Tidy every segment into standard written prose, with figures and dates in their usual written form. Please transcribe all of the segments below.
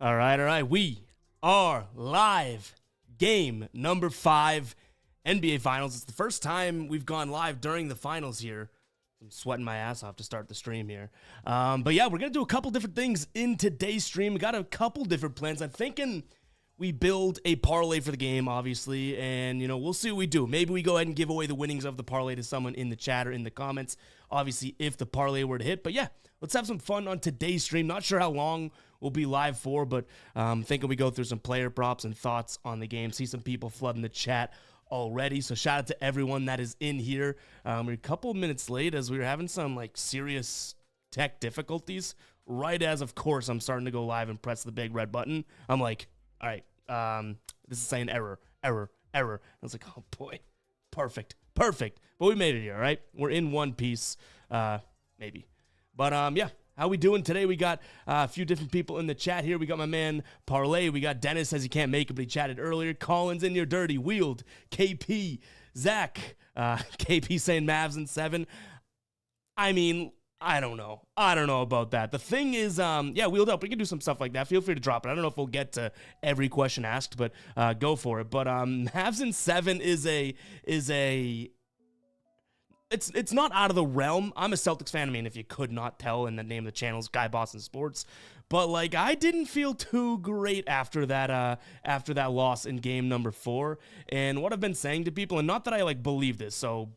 All right. We are live. Game number 5, NBA Finals. It's the first time we've gone live during the finals here. I'm sweating my ass off to start the stream here. But yeah, we're going to do a couple different things in today's stream. We got a couple different plans. I'm thinking we build a parlay for the game, obviously, and, you know, we'll see what we do. Maybe we go ahead and give away the winnings of the parlay to someone in the chat or in the comments, obviously, if the parlay were to hit. But yeah, let's have some fun on today's stream. Not sure how long we'll be live for, but thinking we go through some player props and thoughts on the game. See some people flooding the chat already, so shout out to everyone that is in here. We're a couple of minutes late as we were having some like serious tech difficulties. Right as, of course, I'm starting to go live and press the big red button, I'm like, all right, this is saying error. I was like, oh boy, perfect. But we made it here, all right? We're in one piece, maybe. But yeah, how we doing today? We got a few different people in the chat here. We got my man Parlay. We got Dennis, says he can't make it, but he chatted earlier. Collins in your dirty. Wheeled. KP. Zach. KP saying Mavs in 7. I mean, I don't know about that. The thing is, yeah, Wheeled Up. We can do some stuff like that. Feel free to drop it. I don't know if we'll get to every question asked, but go for it. But Mavs in 7 is a It's not out of the realm. I'm a Celtics fan. I mean, if you could not tell in the name of the channel is Guy Boston Sports. But, like, I didn't feel too great after that loss in game number 4. And what I've been saying to people, and not that I, like, believe this, so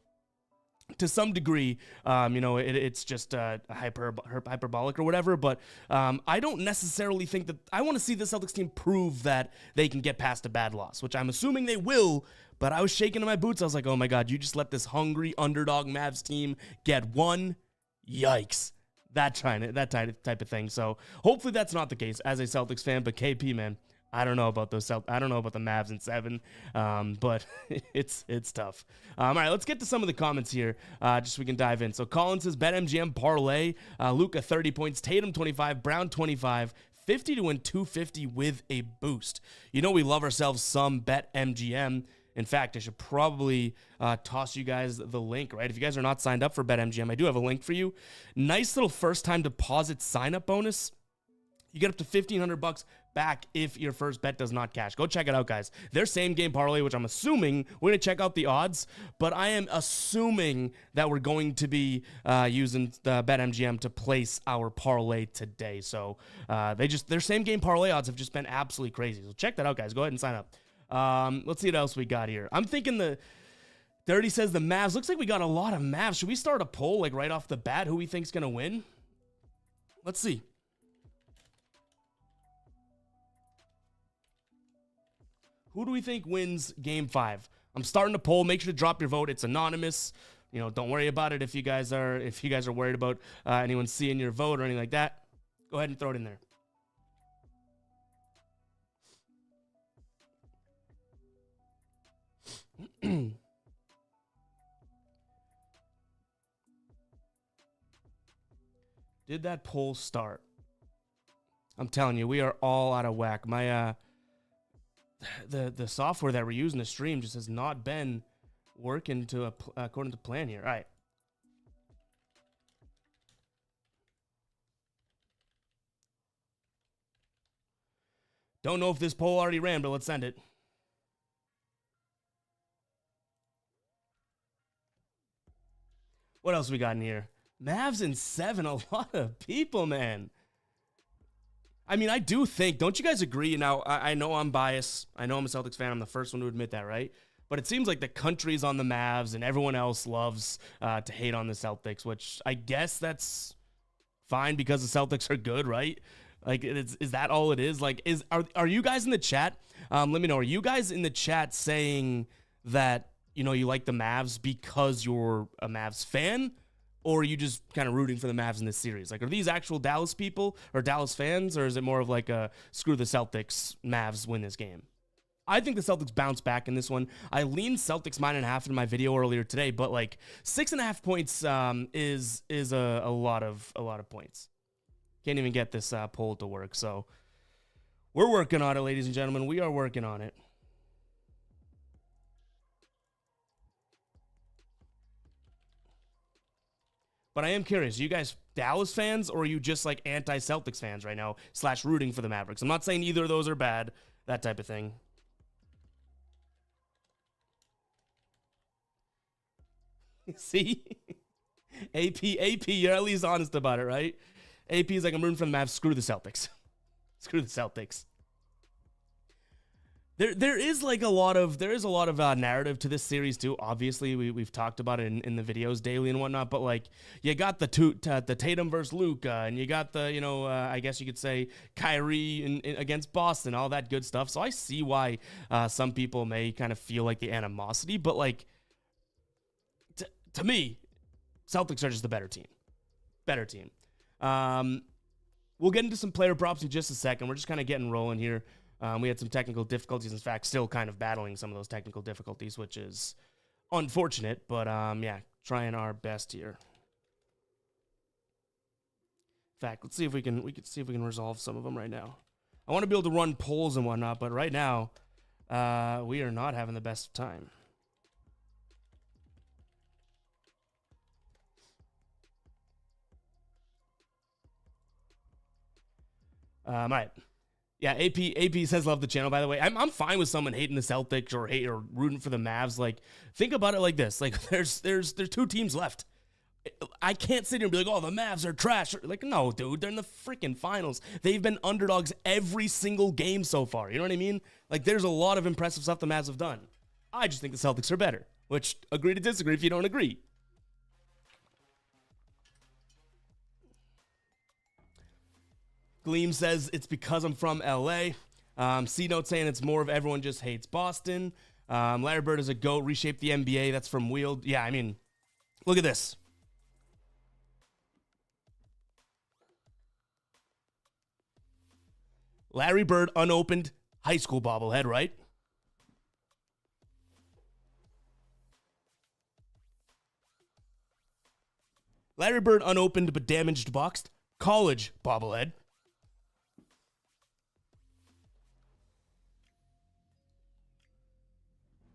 to some degree, you know, it's just hyperbolic or whatever, but I don't necessarily think that I want to see the Celtics team prove that they can get past a bad loss, which I'm assuming they will, but I was shaking in my boots. I was like, oh my God, you just let this hungry underdog Mavs team get one? Yikes. That type of thing. So hopefully that's not the case as a Celtics fan, but KP, man, I don't know about those. I don't know about the Mavs in 7, but it's tough. All right, let's get to some of the comments here, just so we can dive in. So Colin says BetMGM parlay, Luka 30 points, Tatum 25, Brown 25, 50 to win 250 with a boost. You know we love ourselves some BetMGM. In fact, I should probably toss you guys the link, right? If you guys are not signed up for BetMGM, I do have a link for you. Nice little first-time deposit sign-up bonus. You get up to $1,500 back if your first bet does not cash. Go check it out, guys. Their same-game parlay, which I'm assuming, we're going to check out the odds, but I am assuming that we're going to be using the BetMGM to place our parlay today. So their same-game parlay odds have just been absolutely crazy. So check that out, guys. Go ahead and sign up. Let's see what else we got here. I'm thinking Dirty says the Mavs. Looks like we got a lot of Mavs. Should we start a poll, like, right off the bat, who we think's going to win? Let's see. Who do we think wins Game 5? I'm starting to poll. Make sure to drop your vote. It's anonymous. You know, don't worry about it if you guys are worried about anyone seeing your vote or anything like that. Go ahead and throw it in there. Did that poll start? I'm telling you, we are all out of whack. My the software that we're using to stream just has not been working according to plan here. All right. Don't know if this poll already ran, but let's send it. What else we got in here? Mavs in 7. A lot of people, man. I mean, I do think, don't you guys agree? Now, I know I'm biased. I know I'm a Celtics fan. I'm the first one to admit that, right? But it seems like the country's on the Mavs and everyone else loves to hate on the Celtics, which I guess that's fine because the Celtics are good, right? Like, is that all it is? Like, are you guys in the chat? Let me know. Are you guys in the chat saying that, you know, you like the Mavs because you're a Mavs fan? Or are you just kind of rooting for the Mavs in this series? Like, are these actual Dallas people or Dallas fans? Or is it more of like a screw the Celtics, Mavs win this game? I think the Celtics bounce back in this one. I leaned Celtics -1.5 in my video earlier today, but like 6.5 points is a lot of points. Can't even get this poll to work. So we're working on it, ladies and gentlemen. We are working on it. But I am curious. You guys Dallas fans, or are you just like anti-Celtics fans right now / rooting for the Mavericks? I'm not saying either of those are bad, that type of thing. See? AP, you're at least honest about it, right? AP is like, I'm rooting for the Mavs. Screw the Celtics. Screw the Celtics. There is a lot of narrative to this series too. Obviously, we've talked about it in the videos daily and whatnot. But like, you got the Tatum versus Luka, and you got the I guess you could say Kyrie against Boston, all that good stuff. So I see why some people may kind of feel like the animosity, but like to me, Celtics are just the better team. Better team. We'll get into some player props in just a second. We're just kind of getting rolling here. We had some technical difficulties. In fact, still kind of battling some of those technical difficulties, which is unfortunate. But yeah, trying our best here. In fact, let's see if we can resolve some of them right now. I want to be able to run polls and whatnot, but right now, we are not having the best of time. All right. Yeah, AP says love the channel, by the way. I'm fine with someone hating the Celtics or rooting for the Mavs. Like, think about it like this. Like, there's two teams left. I can't sit here and be like, oh, the Mavs are trash. Like, no, dude, they're in the freaking finals. They've been underdogs every single game so far. You know what I mean? Like, there's a lot of impressive stuff the Mavs have done. I just think the Celtics are better, which agree to disagree if you don't agree. Gleam says it's because I'm from LA. C-Note saying it's more of everyone just hates Boston. Larry Bird is a GOAT. Reshape the NBA. That's from Wield. Yeah, I mean, look at this. Larry Bird unopened high school bobblehead, right? Larry Bird unopened but damaged boxed college bobblehead.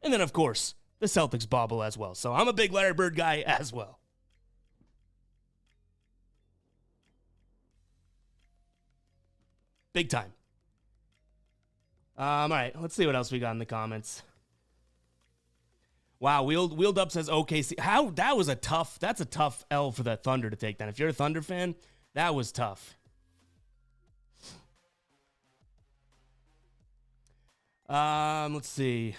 And then, of course, the Celtics bobble as well. So I'm a big Larry Bird guy as well. Big time. All right, let's see what else we got in the comments. Wow, Wheeled Up says OKC. That's a tough L for the Thunder to take then. If you're a Thunder fan, that was tough. Let's see.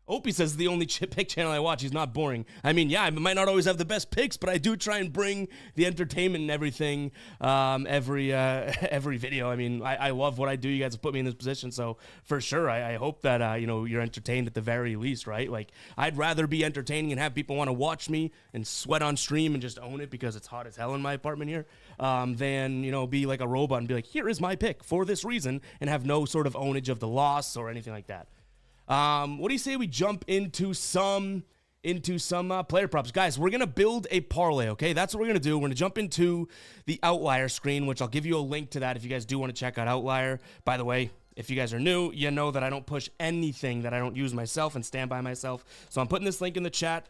Opie says the only pick channel I watch. He's not boring. I mean, yeah, I might not always have the best picks, but I do try and bring the entertainment and everything every video. I mean, I love what I do. You guys have put me in this position, so for sure, I hope that you're entertained at the very least, right? Like, I'd rather be entertaining and have people want to watch me and sweat on stream and just own it because it's hot as hell in my apartment here, than be like a robot and be like, here is my pick for this reason, and have no sort of ownage of the loss or anything like that. What do you say we jump into some player props? Guys, we're going to build a parlay, okay? That's what we're going to do. We're going to jump into the Outlier screen, which I'll give you a link to that if you guys do want to check out Outlier. By the way, if you guys are new, you know that I don't push anything that I don't use myself and stand by myself. So I'm putting this link in the chat,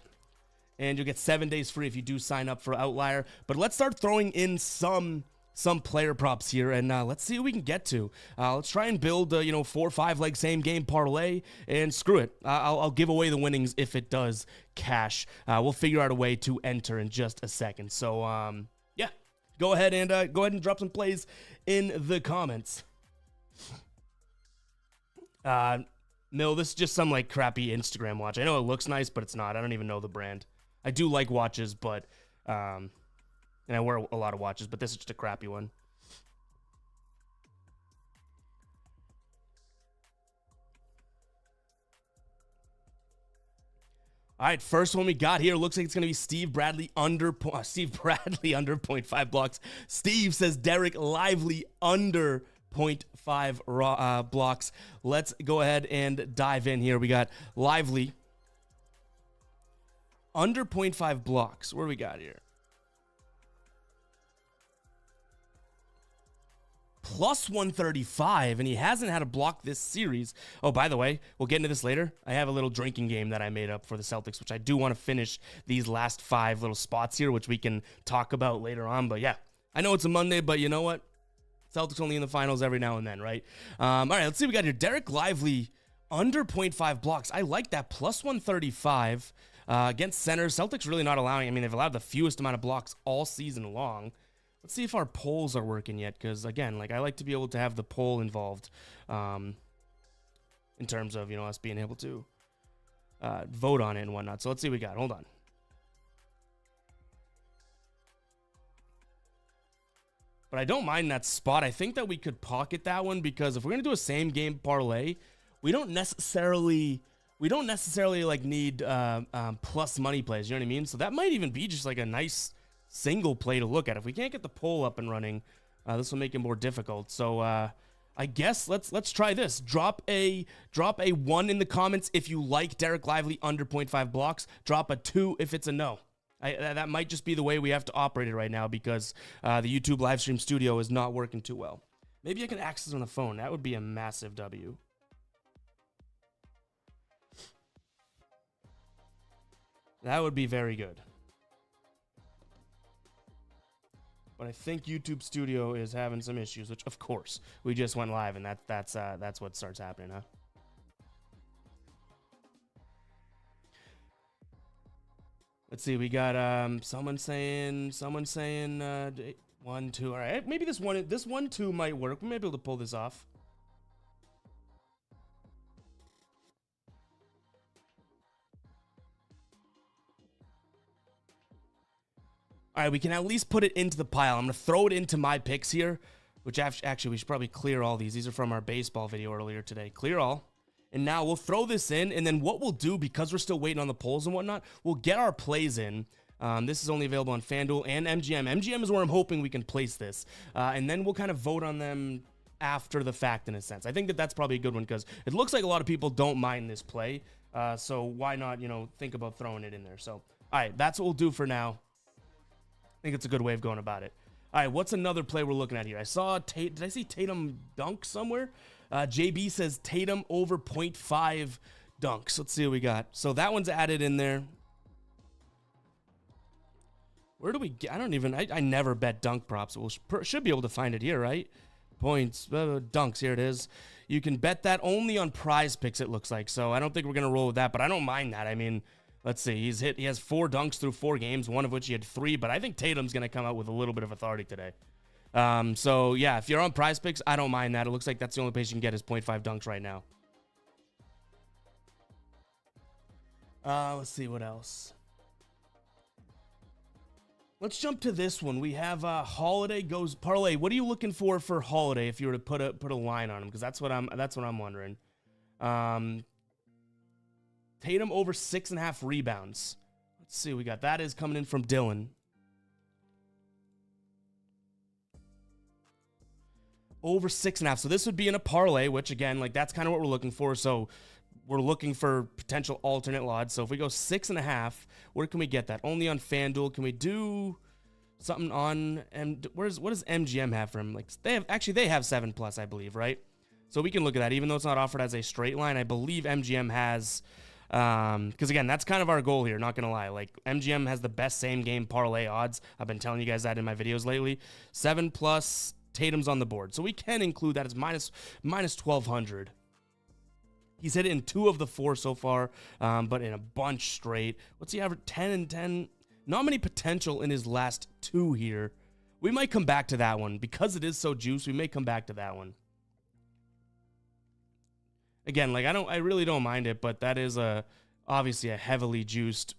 and you'll get 7 days free if you do sign up for Outlier. But let's start throwing in some player props here, and let's see what we can get to. Let's try and build 4 or 5 leg same game parlay, and screw it. I'll give away the winnings if it does cash. We'll figure out a way to enter in just a second. So yeah, go ahead and drop some plays in the comments. No, this is just some like crappy Instagram watch. I know it looks nice, but it's not. I don't even know the brand. I do like watches, but and I wear a lot of watches, but this is just a crappy one. All right, first one we got here looks like it's going to be Steve Bradley under 0.5 blocks. Steve says Derek Lively under 0.5 blocks. Let's go ahead and dive in here. We got Lively under 0.5 blocks. What do we got here? plus 135, and he hasn't had a block this series. Oh, by the way, we'll get into this later. I have a little drinking game that I made up for the Celtics, which I do want to finish these last 5 little spots here, which we can talk about later on. But yeah, I know it's a Monday, but you know what? Celtics only in the finals every now and then, right? All right, let's see what we got here. Derek Lively, under 0.5 blocks. I like that, plus 135 against center. Celtics really not allowing, I mean, they've allowed the fewest amount of blocks all season long. Let's see if our polls are working yet, because, again, like I like to be able to have the poll involved in terms of, you know, us being able to vote on it and whatnot. So let's see what we got. Hold on. But I don't mind that spot. I think that we could pocket that one, because if we're going to do a same game parlay, we don't necessarily like need plus money plays. You know what I mean? So that might even be just like a nice single play to look at. If we can't get the poll up and running, this will make it more difficult. So I guess let's try this. Drop a 1 in the comments if you like Derek Lively under 0.5 blocks. Drop a 2 if it's a no. That might just be the way we have to operate it right now, because the YouTube live stream studio is not working too well. Maybe I can access on the phone. That would be a massive W. That would be very good. But I think YouTube Studio is having some issues, which of course we just went live, and that's what starts happening, huh? Let's see. We got someone saying 1, 2. All right, maybe this 1, 2 might work. We might be able to pull this off. All right, we can at least put it into the pile. I'm going to throw it into my picks here, which actually we should probably clear all these. These are from our baseball video earlier today. Clear all. And now we'll throw this in, and then what we'll do, because we're still waiting on the polls and whatnot, we'll get our plays in. This is only available on FanDuel and MGM. MGM is where I'm hoping we can place this. And then we'll kind of vote on them after the fact, in a sense. I think that's probably a good one, because it looks like a lot of people don't mind this play. So why not, you know, think about throwing it in there. So, all right, that's what we'll do for now. I think it's a good way of going about it. All right, what's another play we're looking at here? I saw did I see Tatum dunk somewhere? JB says Tatum over 0.5 dunks. Let's see what we got. So that one's added in there. Where do we get? I never bet dunk props. We should be able to find it here, right? Points, dunks, here it is. You can bet that only on Prize Picks, it looks like. So I don't think we're going to roll with that, but I don't mind that. I mean, let's see. He has 4 dunks through 4 games, one of which he had 3, but I think Tatum's going to come out with a little bit of authority today. So yeah, if you're on Prize Picks, I don't mind that. It looks like that's the only place you can get is 0.5 dunks right now. Let's see what else. Let's jump to this one. We have Holiday goes parlay. What are you looking for Holiday if you were to put a line on him? Because that's what I'm wondering. Tatum over 6.5 rebounds. Let's see what we got. That is coming in from Dylan. Over 6.5. So this would be in a parlay, which again, like that's kind of what we're looking for. So we're looking for potential alternate odds. So if we go 6.5, where can we get that? Only on FanDuel. Can we do something on? And what does MGM have for him? Like they have 7+, I believe, right? So we can look at that, even though it's not offered as a straight line. I believe MGM has, because again, that's kind of our goal here. Not gonna lie, like MGM has the best same game parlay odds. I've been telling you guys that in my videos lately. 7+. Tatum's on the board, so we can include that as minus 1,200. He's hit it in 2 of the 4 so far, but in a bunch straight. What's he average? 10 and 10. Not many potential in his last 2 here. We might come back to that one because it is so juiced. We may come back to that one. Again, like I really don't mind it, but that is obviously a heavily juiced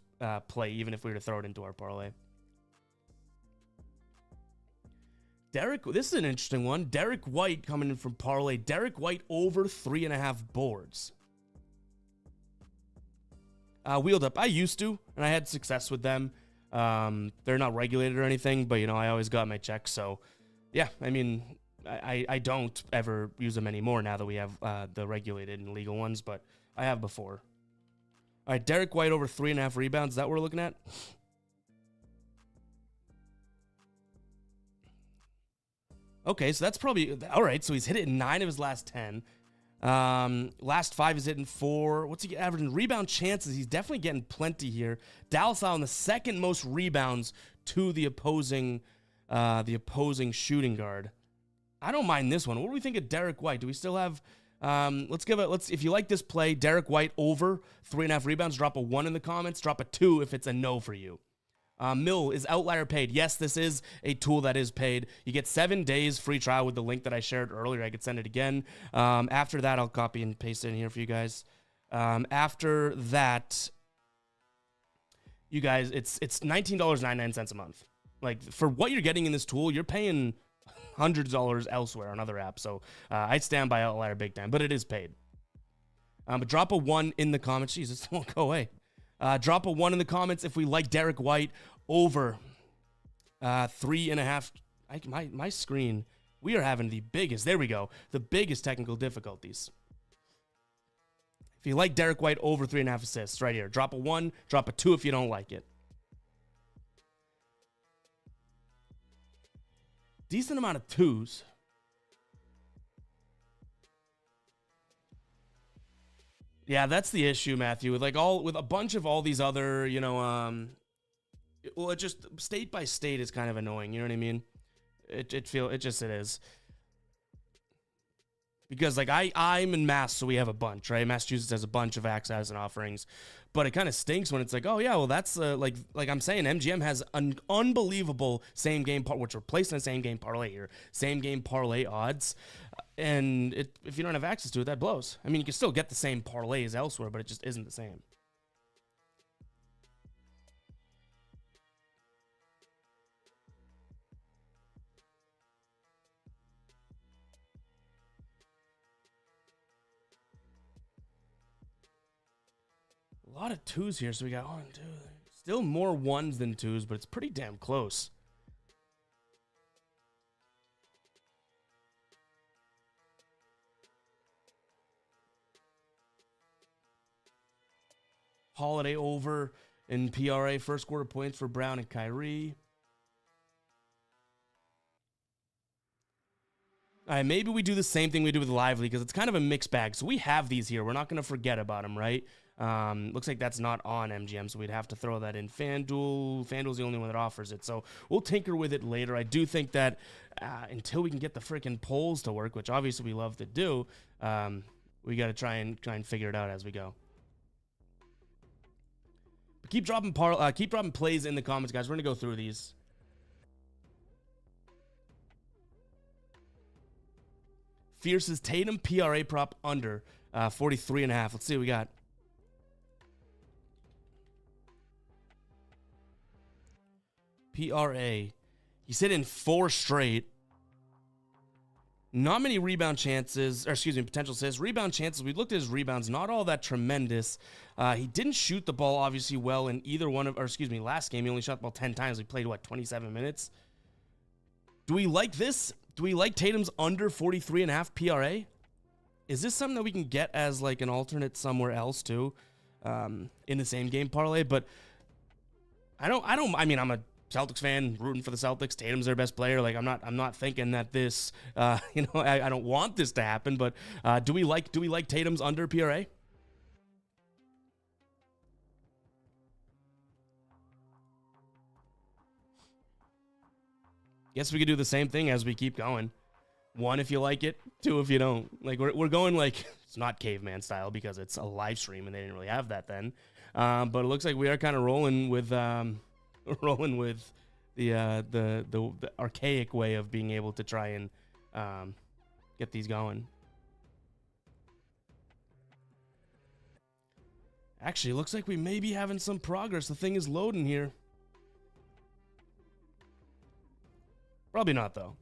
play, even if we were to throw it into our parlay. This is an interesting one. Derek White coming in from parlay. Derek White over 3.5 boards. Wheeled Up. I used to, and I had success with them. They're not regulated or anything, but you know I always got my checks. So, yeah, I mean, I don't ever use them anymore now that we have the regulated and legal ones, but I have before. All right, Derek White over 3.5 rebounds. Is that what we're looking at? Okay, so that's probably all right. So he's hit it in 9 of his last 10. Last 5 is hitting 4. What's he averaging? Rebound chances. He's definitely getting plenty here. Dallas on the second most rebounds to the opposing shooting guard. I don't mind this one. What do we think of Derek White? Do we still have? If you like this play, Derek White over 3.5 rebounds. Drop a 1 in the comments. Drop a 2 if it's a no for you. Mill, is Outlier paid? Yes, this is a tool that is paid. You get 7 days free trial with the link that I shared earlier. I could send it again. After that, I'll copy and paste it in here for you guys. After that, you guys, it's $19.99 a month. Like, for what you're getting in this tool, you're paying hundreds of dollars elsewhere on other apps. So I stand by Outlier big time, but it is paid. But drop a 1 in the comments. Jesus, won't go away. Drop a 1 in the comments if we like Derek White over 3.5. My screen, we are having the biggest, there we go, the biggest technical difficulties. If you like Derek White over 3.5 assists, right here, drop a 1, drop a 2 if you don't like it. Decent amount of 2s. Yeah, that's the issue, Matthew. With a bunch of all these other, well, it just state by state is kind of annoying. You know what I mean? It is. Because like I'm in Mass, so we have a bunch, right? Massachusetts has a bunch of access and offerings, but it kind of stinks when it's like, oh yeah, well that's like I'm saying, MGM has an unbelievable same game which we're placing a same game parlay here, same game parlay odds, and if you don't have access to it, that blows. I mean, you can still get the same parlays elsewhere, but it just isn't the same. A lot of 2s here, so we got 1, 2, still more 1s than 2s, but it's pretty damn close. Holiday over in PRA, first quarter points for Brown and Kyrie. All right, maybe we do the same thing we do with Lively because it's kind of a mixed bag. So we have these here. We're not going to forget about them, right? Looks like that's not on MGM, so we'd have to throw that in FanDuel. FanDuel's the only one that offers it, so we'll tinker with it later. I do think that until we can get the freaking polls to work, which obviously we love to do, we got to try and figure it out as we go. But keep dropping plays in the comments, guys. We're gonna go through these. Fierce's Tatum PRA prop under 43.5. Let's see what we got. PRA. He's hit in 4 straight. Not many rebound chances, or excuse me, potential assists. Rebound chances, we looked at his rebounds, not all that tremendous. He didn't shoot the ball obviously well in either one of, or excuse me, last game he only shot the ball 10 times. We played, 27 minutes? Do we like this? Do we like Tatum's under 43.5 PRA? Is this something that we can get as like an alternate somewhere else too, in the same game parlay? But I mean, I'm a Celtics fan rooting for the Celtics. Tatum's their best player. Like I'm not thinking that this, I don't want this to happen. But do we like Tatum's under PRA? Guess we could do the same thing as we keep going. 1 if you like it, 2 if you don't. Like we're going like it's not caveman style because it's a live stream and they didn't really have that then. But it looks like we are kind of rolling with the archaic way of being able to try and get these going. Actually, it looks like we may be having some progress. The thing is loading here. Probably not, though.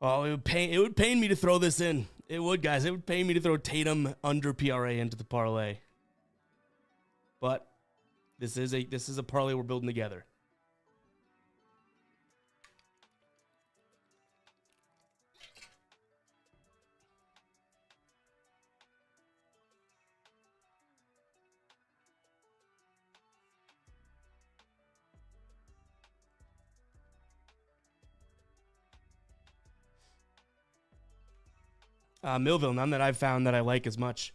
Oh, it would pain me to throw this in. It would, guys. It would pain me to throw Tatum under PRA into the parlay. But this is a parlay we're building together. Millville, none that I've found that I like as much.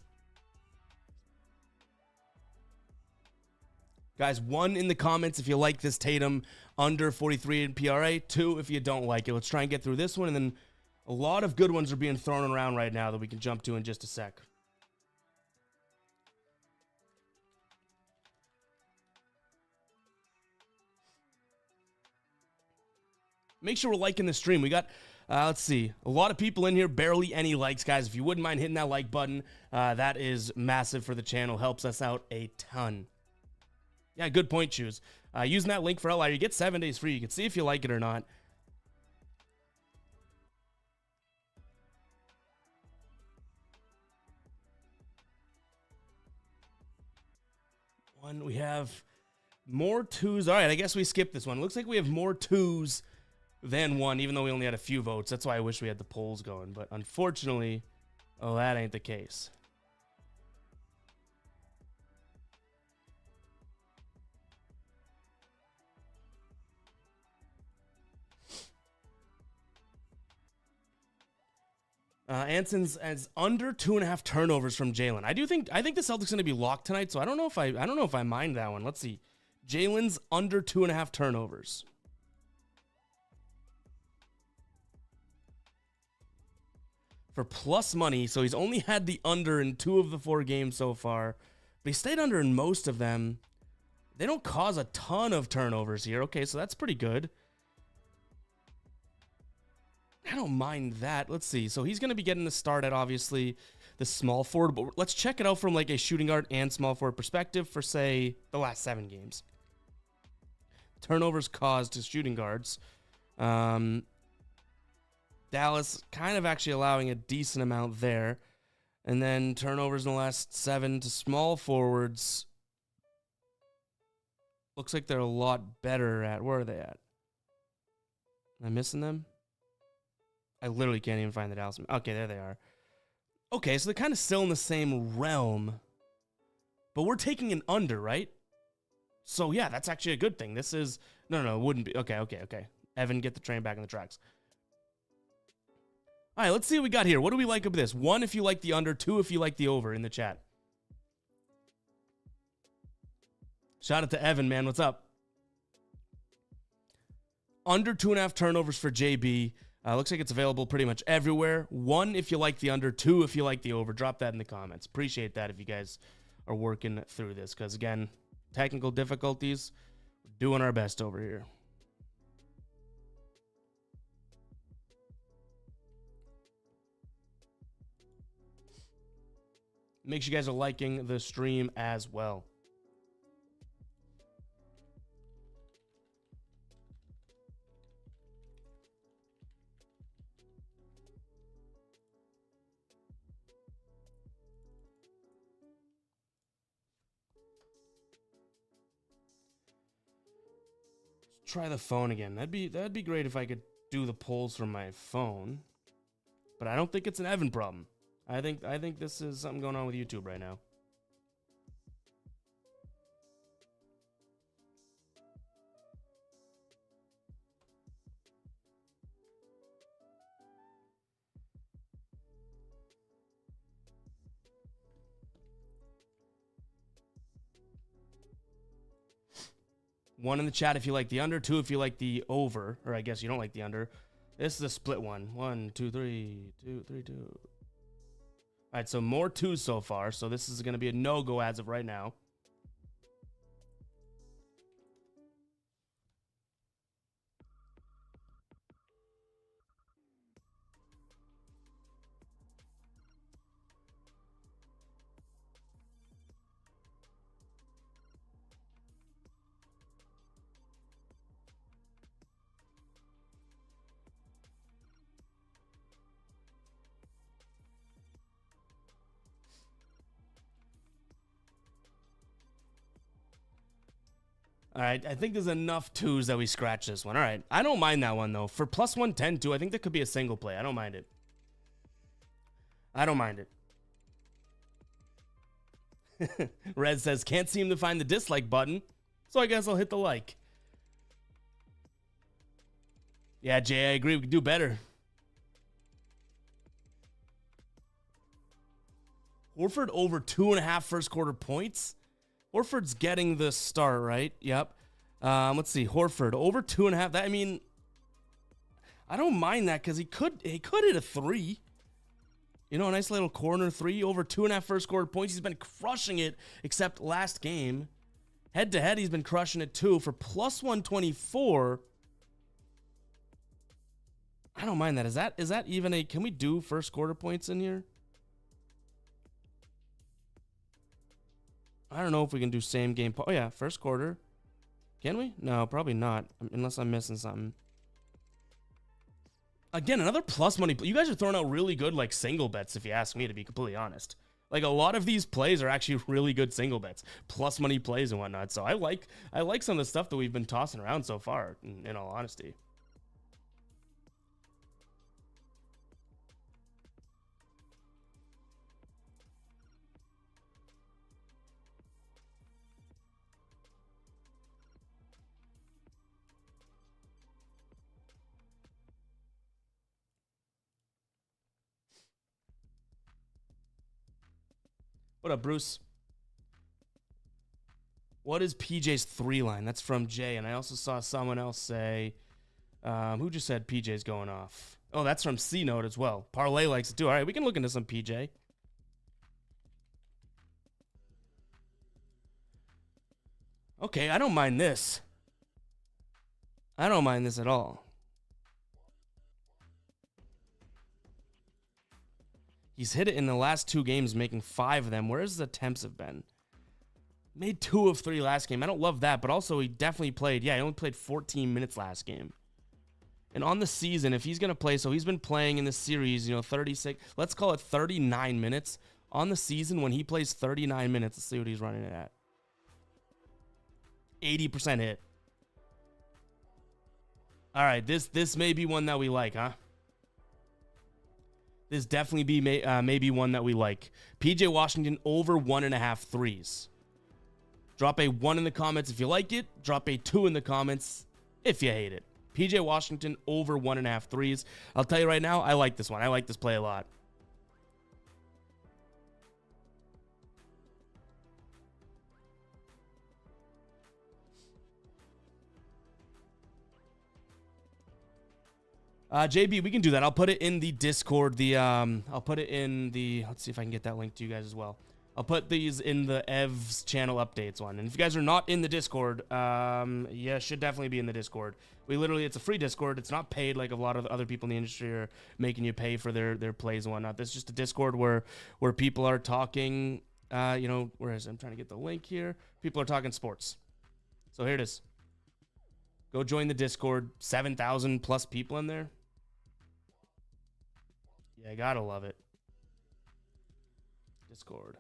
Guys, 1 in the comments if you like this Tatum under 43 in PRA. 2 if you don't like it. Let's try and get through this one, and then a lot of good ones are being thrown around right now that we can jump to in just a sec. Make sure we're liking the stream. We got, let's see, a lot of people in here, barely any likes, guys. If you wouldn't mind hitting that like button, that is massive for the channel. Helps us out a ton. Yeah, good point, Choose. Using that link for Outlier, you get 7 days free. You can see if you like it or not. We have more 2s. All right, I guess we skipped this one. Looks like we have more 2s than 1, even though we only had a few votes. That's why I wish we had the polls going. But unfortunately, oh, that ain't the case. Anson's as under 2.5 turnovers from Jalen. I think the Celtics going to be locked tonight, so I don't know if I mind that one. Let's see. Jalen's under 2.5 turnovers. For plus money, so he's only had the under in 2 of the 4 games so far, but he stayed under in most of them. They don't cause a ton of turnovers here. Okay, so that's pretty good. I don't mind that. Let's see. So he's going to be getting the start at, obviously, the small forward. But let's check it out from like a shooting guard and small forward perspective for, say, the last 7 games. Turnovers caused to shooting guards. Dallas kind of actually allowing a decent amount there. And then turnovers in the last 7 to small forwards. Looks like they're a lot better at, where are they at? Am I missing them? I literally can't even find the Dallas. Okay, there they are. Okay, so they're kind of still in the same realm. But we're taking an under, right? So, yeah, that's actually a good thing. This is... No, it wouldn't be. Okay. Evan, get the train back on the tracks. All right, let's see what we got here. What do we like about this? 1, if you like the under. 2, if you like the over in the chat. Shout out to Evan, man. What's up? Under 2.5 turnovers for JB. Looks like it's available pretty much everywhere. 1 if you like the under, 2 if you like the over. Drop that in the comments. Appreciate that if you guys are working through this. Because, again, technical difficulties, we're doing our best over here. Make sure you guys are liking the stream as well. Try the phone again. That'd be great if I could do the polls from my phone. But I don't think it's an Evan problem. I think this is something going on with YouTube right now. One in the chat if you like the under, 2 if you like the over, or I guess you don't like the under. This is a split one. 1, 2, 3, 2, 3, 2. All right, so more 2s so far. So this is going to be a no-go as of right now. All right, I think there's enough 2s that we scratch this one. All right, I don't mind that one, though. For plus 110, too, I think that could be a single play. I don't mind it. Red says, can't seem to find the dislike button, so I guess I'll hit the like. Yeah, Jay, I agree. We could do better. Horford over 2.5 first quarter points. Horford's getting the start, right? Yep. Let's see. Horford over 2.5. That, I mean, I don't mind that because he could hit a 3. You know, a nice little corner 3 over 2.5 first quarter points. He's been crushing it, except last game. Head to head, he's been crushing it too for plus 124. I don't mind that. Is that even a? Can we do first quarter points in here? I don't know if we can do same game. Oh yeah, first quarter. Can we? No, probably not. Unless I'm missing something. Again, another plus money. You guys are throwing out really good like single bets, if you ask me, to be completely honest. Like a lot of these plays are actually really good single bets, plus money plays and whatnot. So I like some of the stuff that we've been tossing around so far, in all honesty. What up, Bruce? What is PJ's 3 line? That's from Jay. And I also saw someone else say, who just said PJ's going off? Oh, that's from C Note as well. Parlay likes it too. All right, we can look into some PJ. Okay, I don't mind this. I don't mind this at all. He's hit it in the last 2 games, making 5 of them. Where's the attempts have been? Made 2 of 3 last game. I don't love that, but also he definitely played. Yeah, he only played 14 minutes last game. And on the season, if he's going to play, so he's been playing in this series, 36, let's call it 39 minutes. On the season, when he plays 39 minutes, let's see what he's running it at. 80% hit. All right, this may be one that we like, huh? This definitely be maybe one that we like. PJ Washington over 1.5 threes. Drop a 1 in the comments if you like it. Drop a 2 in the comments if you hate it. PJ Washington over 1.5 threes. I'll tell you right now, I like this one. I like this play a lot. JB, we can do that. I'll put it in the Discord. I'll put it in the. Let's see if I can get that link to you guys as well. I'll put these in the Ev's channel updates one. And if you guys are not in the Discord, yeah, should definitely be in the Discord. It's a free Discord. It's not paid like a lot of other people in the industry are making you pay for their plays and whatnot. This is just a Discord where people are talking. Where is it? I'm trying to get the link here. People are talking sports. So here it is. Go join the Discord. 7,000 plus people in there. Yeah, I gotta love it. Discord.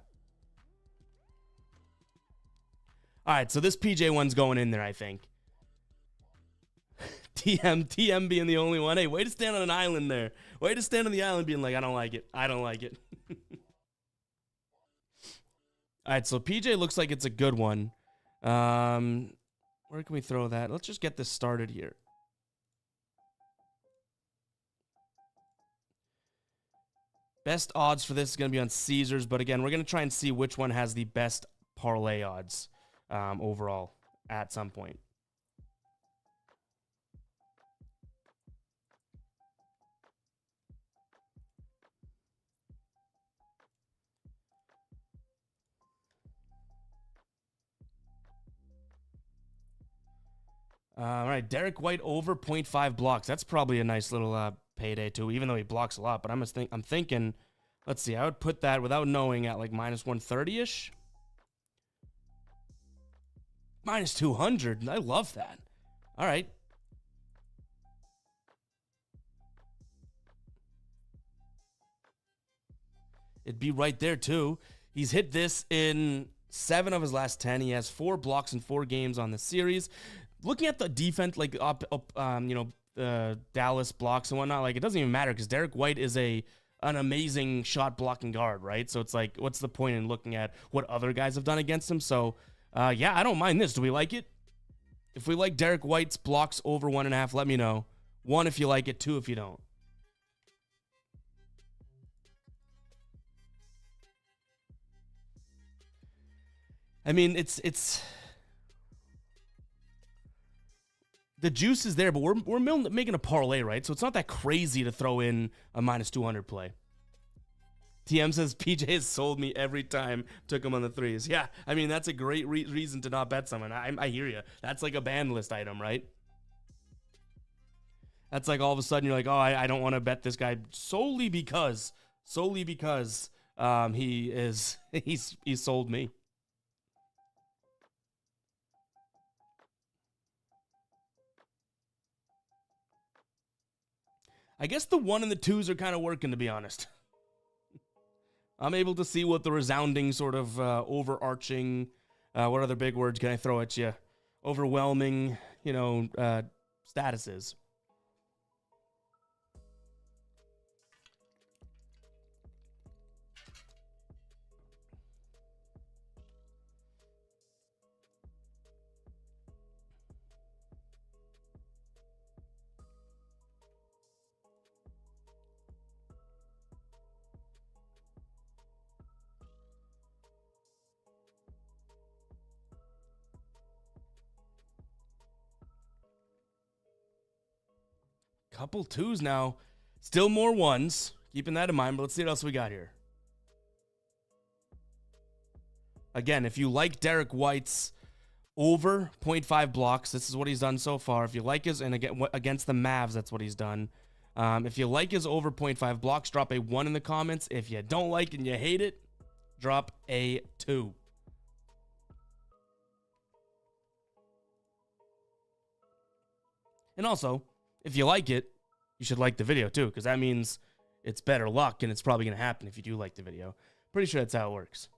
All right, so this PJ one's going in there, I think. TM being the only one. Hey, way to stand on an island there. Way to stand on the island being like, I don't like it. I don't like it. All right, so PJ looks like it's a good one. Where can we throw that? Let's just get this started here. Best odds for this is going to be on Caesars, but again, we're going to try and see which one has the best parlay odds overall at some point. All right, Derek White over 0.5 blocks. That's probably a nice little payday too, even though he blocks a lot. But I'm thinking, let's see, I would put that without knowing at like minus 130-ish. Minus 200. I love that. All right. It'd be right there too. He's hit this in 7 of his last 10. He has 4 blocks in 4 games on the series. Looking at the defense, like Dallas blocks and whatnot, like it doesn't even matter because Derek White is an amazing shot blocking guard, right? So it's like, what's the point in looking at what other guys have done against him? So, yeah, I don't mind this. Do we like it? If we like Derek White's blocks over 1.5, let me know. 1 if you like it, 2 if you don't. I mean, it's the juice is there, but we're making a parlay, right? So it's not that crazy to throw in a minus 200 play. TM says PJ has sold me every time took him on the threes. Yeah, I mean, that's a great reason to not bet someone. I hear you. That's like a ban list item, right? That's like all of a sudden you're like, oh, I don't want to bet this guy solely because he's sold me. I guess the 1 and the 2s are kind of working, to be honest. I'm able to see what the resounding sort of overarching, what other big words can I throw at you? Overwhelming, status is. Couple 2s now. Still more 1s. Keeping that in mind, but let's see what else we got here. Again, if you like Derek White's over 0.5 blocks, this is what he's done so far. If you like his, and again, against the Mavs, that's what he's done. If you like his over 0.5 blocks, drop a 1 in the comments. If you don't like it and you hate it, drop a 2. And also, if you like it, you should like the video too, because that means it's better luck, and it's probably going to happen if you do like the video. Pretty sure that's how it works.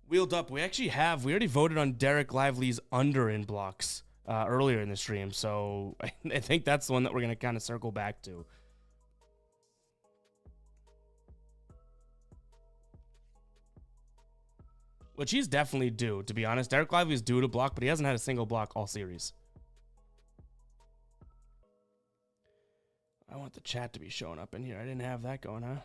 Wheeled up. We already voted on Derek Lively's under in blocks earlier in the stream, so I think that's the one that we're going to kind of circle back to. Which he's definitely due, to be honest. Derek Lively's due to block, but he hasn't had a single block all series. I want the chat to be showing up in here. I didn't have that going, huh?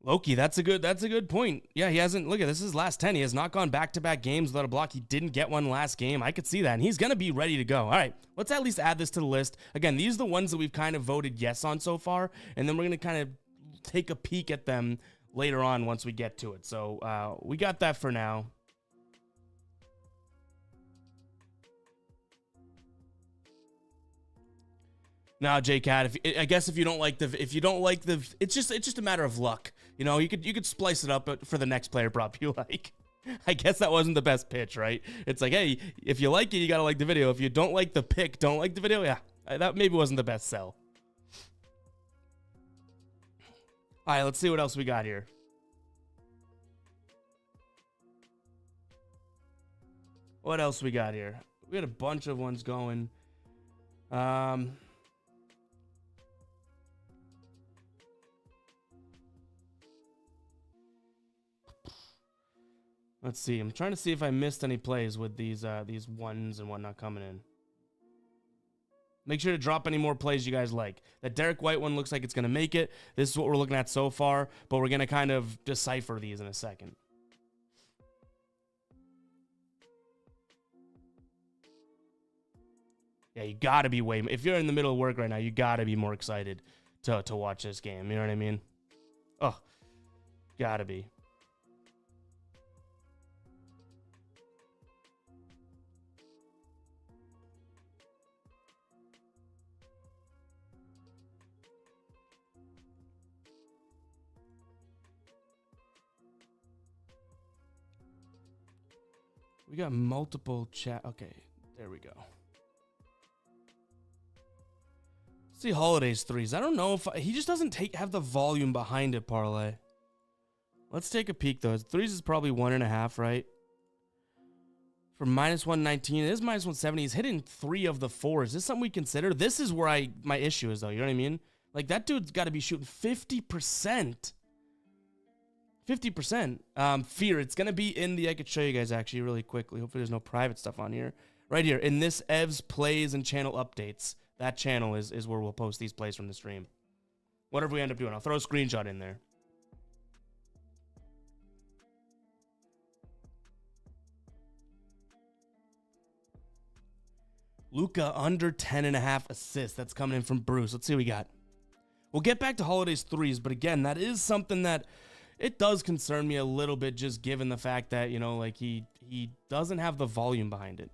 Loki, that's a good point. Yeah, he hasn't, look at this is last 10. He has not gone back-to-back games without a block. He didn't get one last game. I could see that, and he's going to be ready to go. All right, let's at least add this to the list. Again, these are the ones that we've kind of voted yes on so far, and then we're going to kind of take a peek at them later on once we get to it. So we got that for now. Now, JCat, I guess if you don't like the, it's just a matter of luck. You know, you could splice it up for the next player prop you like. I guess that wasn't the best pitch, right? It's like, hey, if you like it, you gotta like the video. If you don't like the pick, don't like the video. Yeah, that maybe wasn't the best sell. All right, let's see what else we got here. What else we got here? We had a bunch of ones going. Let's see. I'm trying to see if I missed any plays with these ones and whatnot coming in. Make sure to drop any more plays you guys like. That Derek White one looks like it's going to make it. This is what we're looking at so far, but we're going to kind of decipher these in a second. Yeah, you got to be if you're in the middle of work right now, you got to be more excited to watch this game. You know what I mean? Oh, got to be. We got multiple chat. Okay, there we go. Let's see Holiday's threes. I don't know if he just doesn't have the volume behind it, Parlay. Let's take a peek though. His threes is probably 1.5, right? For minus 119, it is minus 170. He's hitting 3 of the 4. Is this something we consider? This is where my issue is though. You know what I mean? Like that dude's got to be shooting 50%. 50%. Fear. It's going to be in the, I could show you guys actually really quickly. Hopefully there's no private stuff on here. Right here in this Evs plays and channel updates. That channel is where we'll post these plays from the stream. Whatever we end up doing, I'll throw a screenshot in there. Luka under 10.5 assists. That's coming in from Bruce. Let's see what we got. We'll get back to Holiday's threes, but again, that is something that it does concern me a little bit, just given the fact that, you know, like he doesn't have the volume behind it.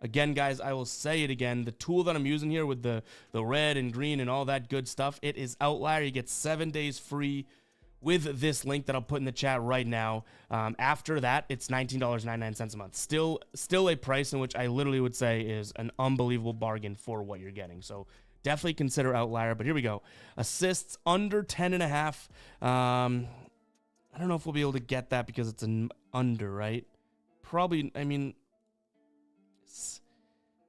Again, guys, I will say it again. The tool that I'm using here with the red and green and all that good stuff, it is Outlier. You get 7 days free with this link that I'll put in the chat right now. After that, it's $19.99 a month. Still a price in which I literally would say is an unbelievable bargain for what you're getting. So definitely consider Outlier. But here we go. Assists under 10.5. I don't know if we'll be able to get that because it's an under, right? Probably, I mean,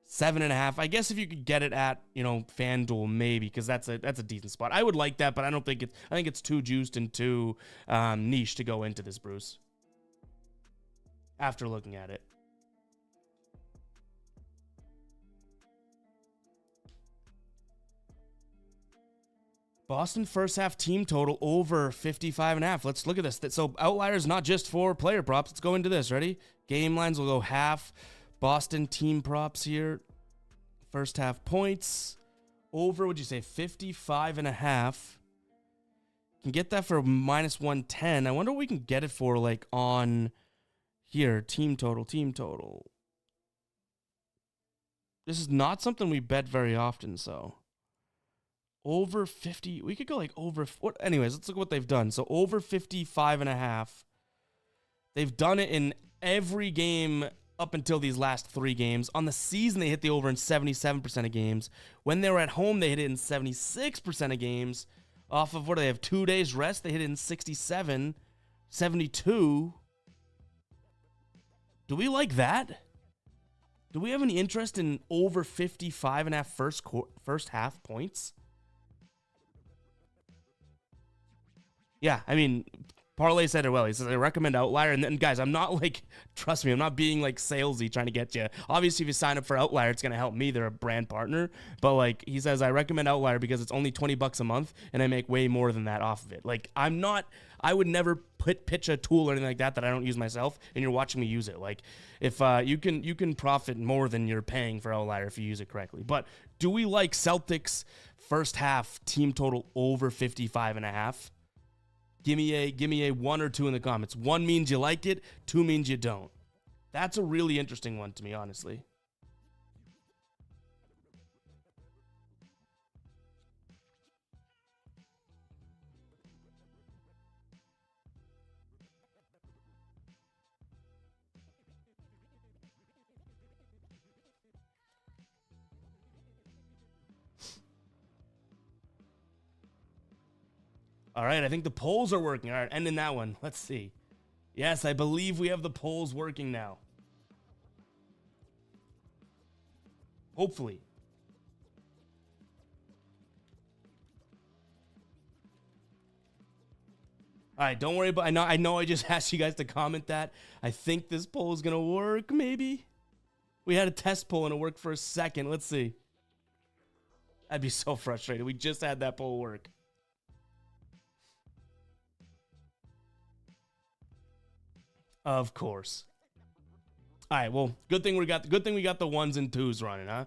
7.5. I guess if you could get it at, you know, FanDuel, maybe, because that's a decent spot. I would like that, but I don't think it's. I think it's too juiced and too niche to go into this, Bruce. After looking at it, Boston first half team total over 55.5. Let's look at this. So Outlier is not just for player props. Let's go into this. Ready? Game lines will go half. Boston team props here. First half points. Over, would you say 55.5? Can get that for minus 110. I wonder what we can get it for, like, on here. Team total. This is not something we bet very often, so. Over 50. We could go, like, over. What? Anyways, let's look at what they've done. So, over 55.5. They've done it in every game up until these last 3 games. On the season, they hit the over in 77% of games. When they were at home, they hit it in 76% of games. Off of, what do they have, 2 days rest? They hit it in 67, 72. Do we like that? Do we have any interest in over 55.5 first half points? Yeah, I mean, Parlay said it well. He says, I recommend Outlier. And then, guys, I'm not like, trust me, I'm not being like salesy trying to get you. Obviously, if you sign up for Outlier, it's going to help me. They're a brand partner. But like, he says, I recommend Outlier because it's only $20 a month and I make way more than that off of it. Like, I would never pitch a tool or anything like that I don't use myself, and you're watching me use it. Like, if you can profit more than you're paying for Outlier if you use it correctly. But do we like Celtics first half team total over 55.5? Give me a 1 or 2 in the comments. 1 means you like it, 2 means you don't. That's a really interesting one to me, honestly. All right, I think the polls are working. All right, ending that one. Let's see. Yes, I believe we have the polls working now. Hopefully. All right, don't worry about. I know. I just asked you guys to comment that. I think this poll is gonna work. Maybe we had a test poll and it worked for a second. Let's see. I'd be so frustrated. We just had that poll work. Of course. All right. Well, good thing we got the 1s and 2s running, huh?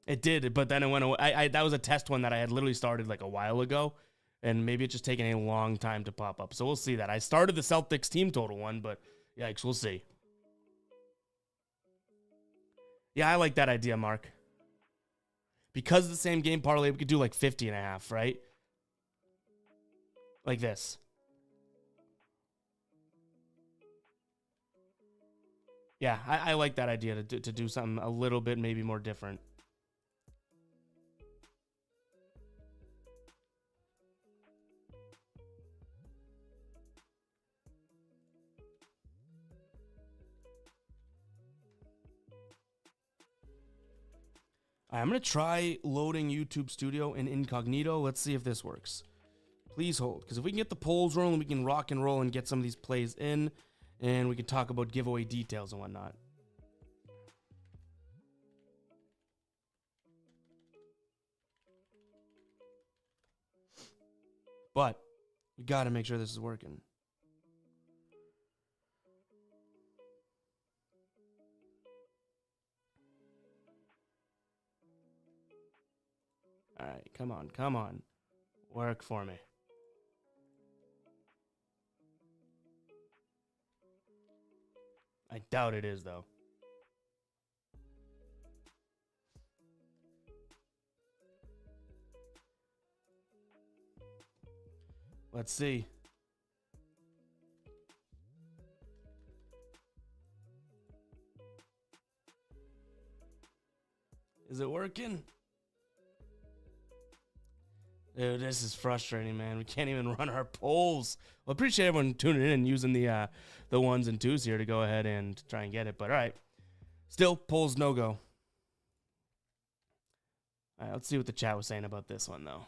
It did, but then it went away. That was a test one that I had literally started like a while ago, and maybe it's just taking a long time to pop up. So we'll see that. I started the Celtics team total one, but yikes, we'll see. Yeah, I like that idea, Mark. Because of the same game parlay, we could do like 50.5, right? Like this. Yeah, I like that idea to do something a little bit maybe more different. I'm going to try loading YouTube Studio in incognito. Let's see if this works. Please hold, because if we can get the polls rolling, we can rock and roll and get some of these plays in, and we can talk about giveaway details and whatnot. But we got to make sure this is working. All right, come on, come on. Work for me. I doubt it is, though. Let's see. Is it working? Dude, this is frustrating, man. We can't even run our polls. Well, appreciate everyone tuning in and using the ones and twos here to go ahead and try and get it. But all right, still polls no go. All right, let's see what the chat was saying about this one though.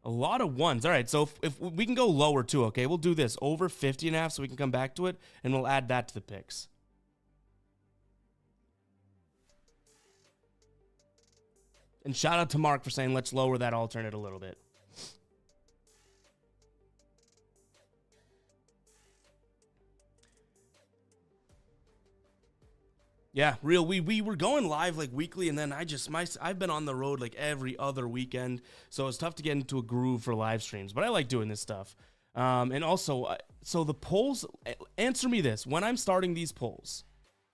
A lot of ones. All right, so if we can go lower too, okay, we'll do this over 50.5 so we can come back to it, and we'll add that to the picks. And shout out to Mark for saying let's lower that alternate a little bit. Yeah, real. We were going live like weekly, and then I've been on the road like every other weekend, so it's tough to get into a groove for live streams. But I like doing this stuff. And also, so the polls. Answer me this: when I'm starting these polls,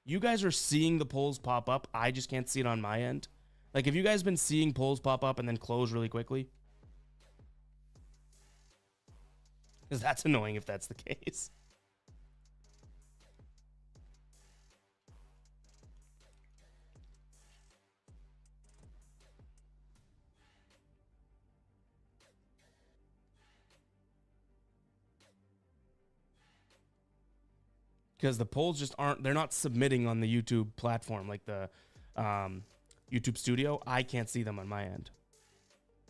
you guys are seeing the polls pop up. I just can't see it on my end. Like, have you guys been seeing polls pop up and then close really quickly? Because that's annoying if that's the case. Because the polls just they're not submitting on the YouTube platform like the YouTube Studio. I can't see them on my end,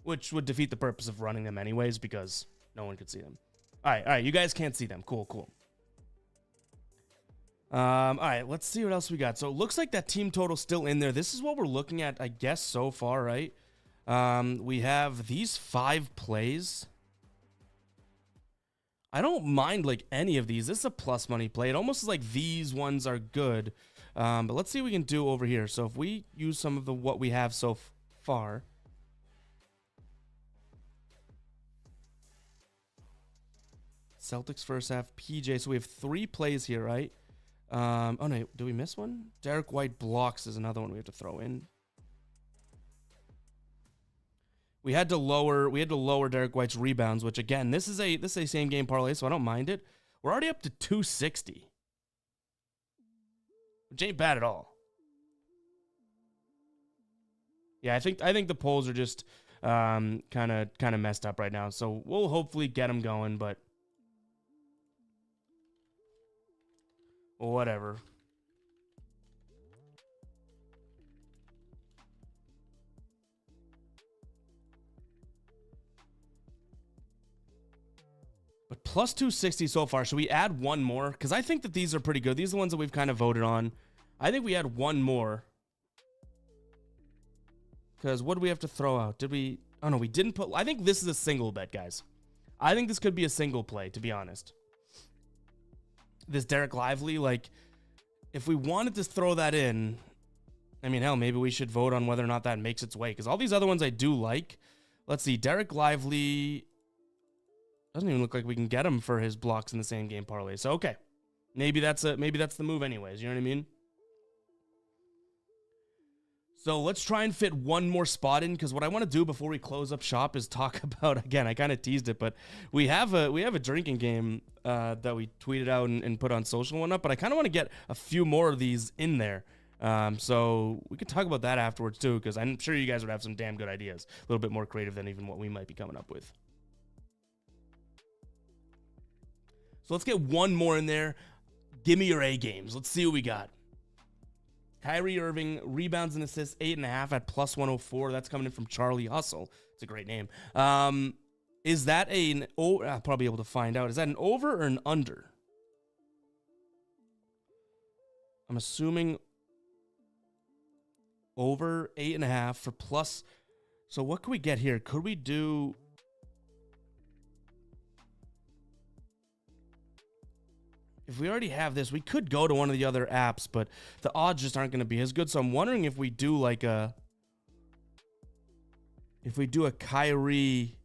which would defeat the purpose of running them anyways because no one could see them. All right, you guys can't see them. Cool. All right, let's see what else we got. So it looks like that team total's still in there. This is what we're looking at, I guess, so far, right? We have these 5 plays. I don't mind like any of these. This is a plus money play. It almost is like these ones are good. But let's see what we can do over here. So if we use some of what we have so far. Celtics first half, PJ. So we have 3 plays here, right? Oh no, do we miss one? Derek White blocks is another one we have to throw in. We had to lower Derek White's rebounds, which again, this is a same game parlay, so I don't mind it. We're already up to 260. Which ain't bad at all. Yeah, I think the polls are just kind of messed up right now. So we'll hopefully get them going, but whatever. But plus 260 so far. Should we add one more? Because I think that these are pretty good. These are the ones that we've kind of voted on. I think we add one more. Because what do we have to throw out? Did we... Oh, no, we didn't put... I think this is a single bet, guys. I think this could be a single play, to be honest. This Derek Lively, like... If we wanted to throw that in... I mean, hell, maybe we should vote on whether or not that makes its way. Because all these other ones I do like. Let's see. Derek Lively... Doesn't even look like we can get him for his blocks in the same game parlay. So, okay. Maybe that's the move anyways. You know what I mean? So let's try and fit one more spot in, because what I want to do before we close up shop is talk about, again, I kind of teased it, but we have a drinking game that we tweeted out and put on social and whatnot, but I kind of want to get a few more of these in there. So we could talk about that afterwards too, because I'm sure you guys would have some damn good ideas. A little bit more creative than even what we might be coming up with. So let's get one more in there. Give me your A games. Let's see what we got. Kyrie Irving, rebounds and assists, 8.5 at plus 104. That's coming in from Charlie Hustle. It's a great name. Is that I'll probably be able to find out. Is that an over or an under? I'm assuming over 8.5 for plus. So what could we get here? Could we do... If we already have this, we could go to one of the other apps, but the odds just aren't going to be as good. So I'm wondering if we do like a... If we do a Kyrie...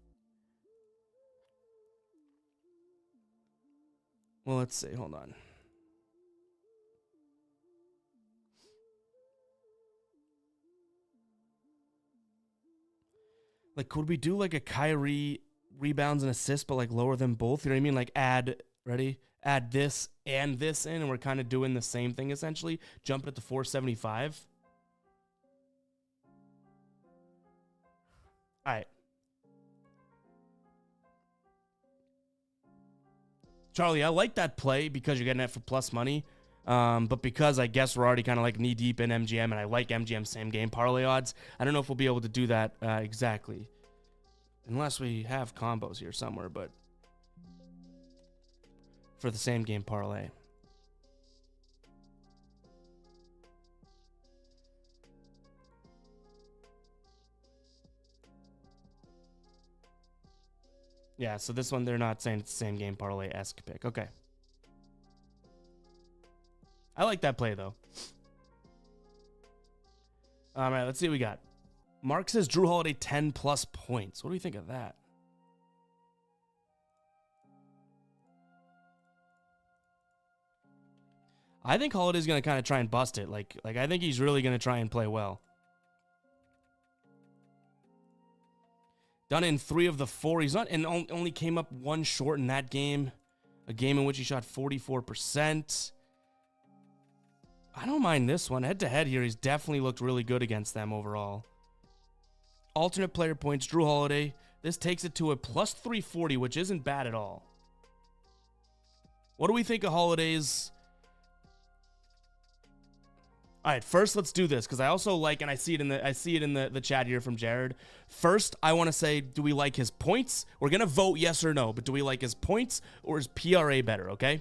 Well, let's see. Hold on. Like, could we do like a Kyrie rebounds and assists, but like lower them both? You know what I mean? Like add this in, and we're kind of doing the same thing essentially. Jumping at the 475. All right. Charlie, I like that play because you're getting it for plus money. But because I guess we're already kind of like knee deep in MGM, and I like MGM same game parlay odds, I don't know if we'll be able to do that exactly. Unless we have combos here somewhere, but for the same game parlay. Yeah, so this one, they're not saying it's the same game parlay-esque pick. Okay. I like that play, though. All right, let's see what we got. Mark says Drew Holiday 10-plus points. What do you think of that? I think Holiday's going to kind of try and bust it. Like I think he's really going to try and play well. Done in 3 of the 4. He's not, and only came up 1 short in that game. A game in which he shot 44%. I don't mind this one. Head-to-head here, he's definitely looked really good against them overall. Alternate player points, Drew Holiday. This takes it to a plus 340, which isn't bad at all. What do we think of Holiday's? All right, first let's do this because I also like, and I see it in the chat here from Jared. First, I want to say, do we like his points? We're gonna vote yes or no, but do we like his points or his PRA better? Okay.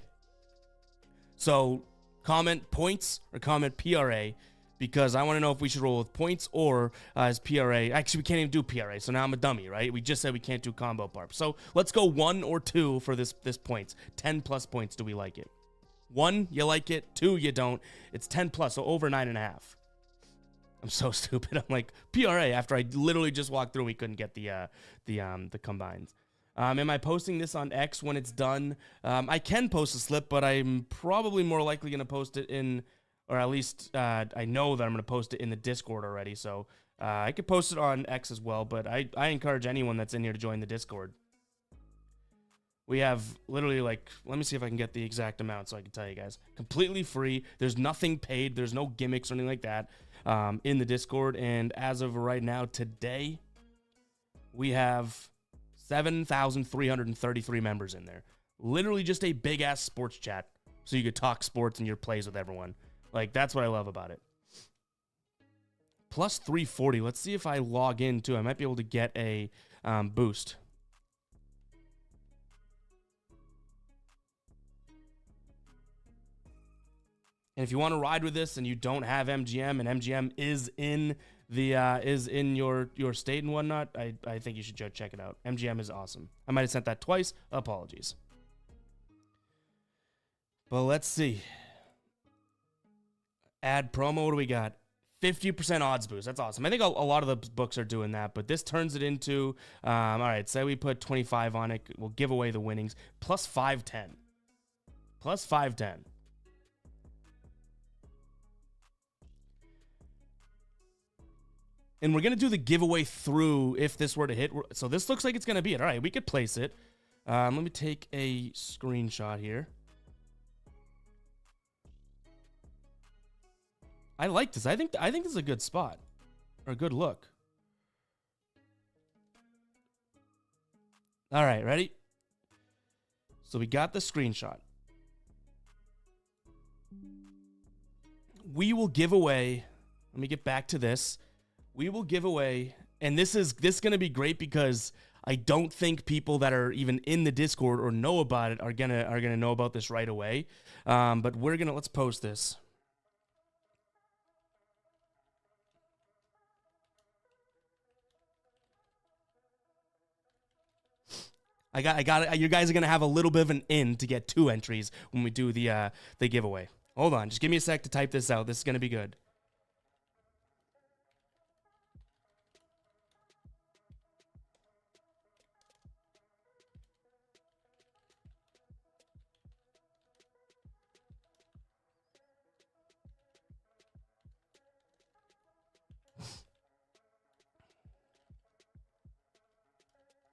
So comment points or comment PRA because I want to know if we should roll with points or his PRA. Actually, we can't even do PRA, so now I'm a dummy, right? We just said we can't do combo parp. So let's go 1 or 2 for this points. 10+ points. Do we like it? 1, you like it. 2, you don't. It's 10+, so over 9.5. I'm so stupid. I'm like PRA after I literally just walked through. We couldn't get the combines. Am I posting this on X when it's done? I can post a slip, but I'm probably more likely going to post it in, or at least I know that I'm going to post it in the Discord already. So I could post it on X as well, but I encourage anyone that's in here to join the Discord. We have literally like, let me see if I can get the exact amount so I can tell you guys. Completely free. There's nothing paid. There's no gimmicks or anything like that in the Discord. And as of right now, today, we have 7,333 members in there. Literally just a big-ass sports chat so you could talk sports and your plays with everyone. Like, that's what I love about it. Plus 340. Let's see if I log in, too. I might be able to get a boost. And if you want to ride with this and you don't have MGM and MGM is in the is in your state and whatnot, I think you should check it out. MGM is awesome. I might have sent that twice. Apologies. But let's see. Add promo. What do we got? 50% odds boost. That's awesome. I think a lot of the books are doing that, but this turns it into, all right, say we put 25 on it. We'll give away the winnings. Plus 510. Plus 510. And we're going to do the giveaway through if this were to hit. So this looks like it's going to be it. All right, we could place it. Let me take a screenshot here. I like this. I think this is a good spot or a good look. All right, ready? So we got the screenshot. we will give away, let me get back to this. We will give away, and this is going to be great because I don't think people that are even in the Discord or know about it are gonna know about this right away. But let's post this. I got. You guys are gonna have a little bit of an in to get 2 entries when we do the giveaway. Hold on, just give me a sec to type this out. This is gonna be good.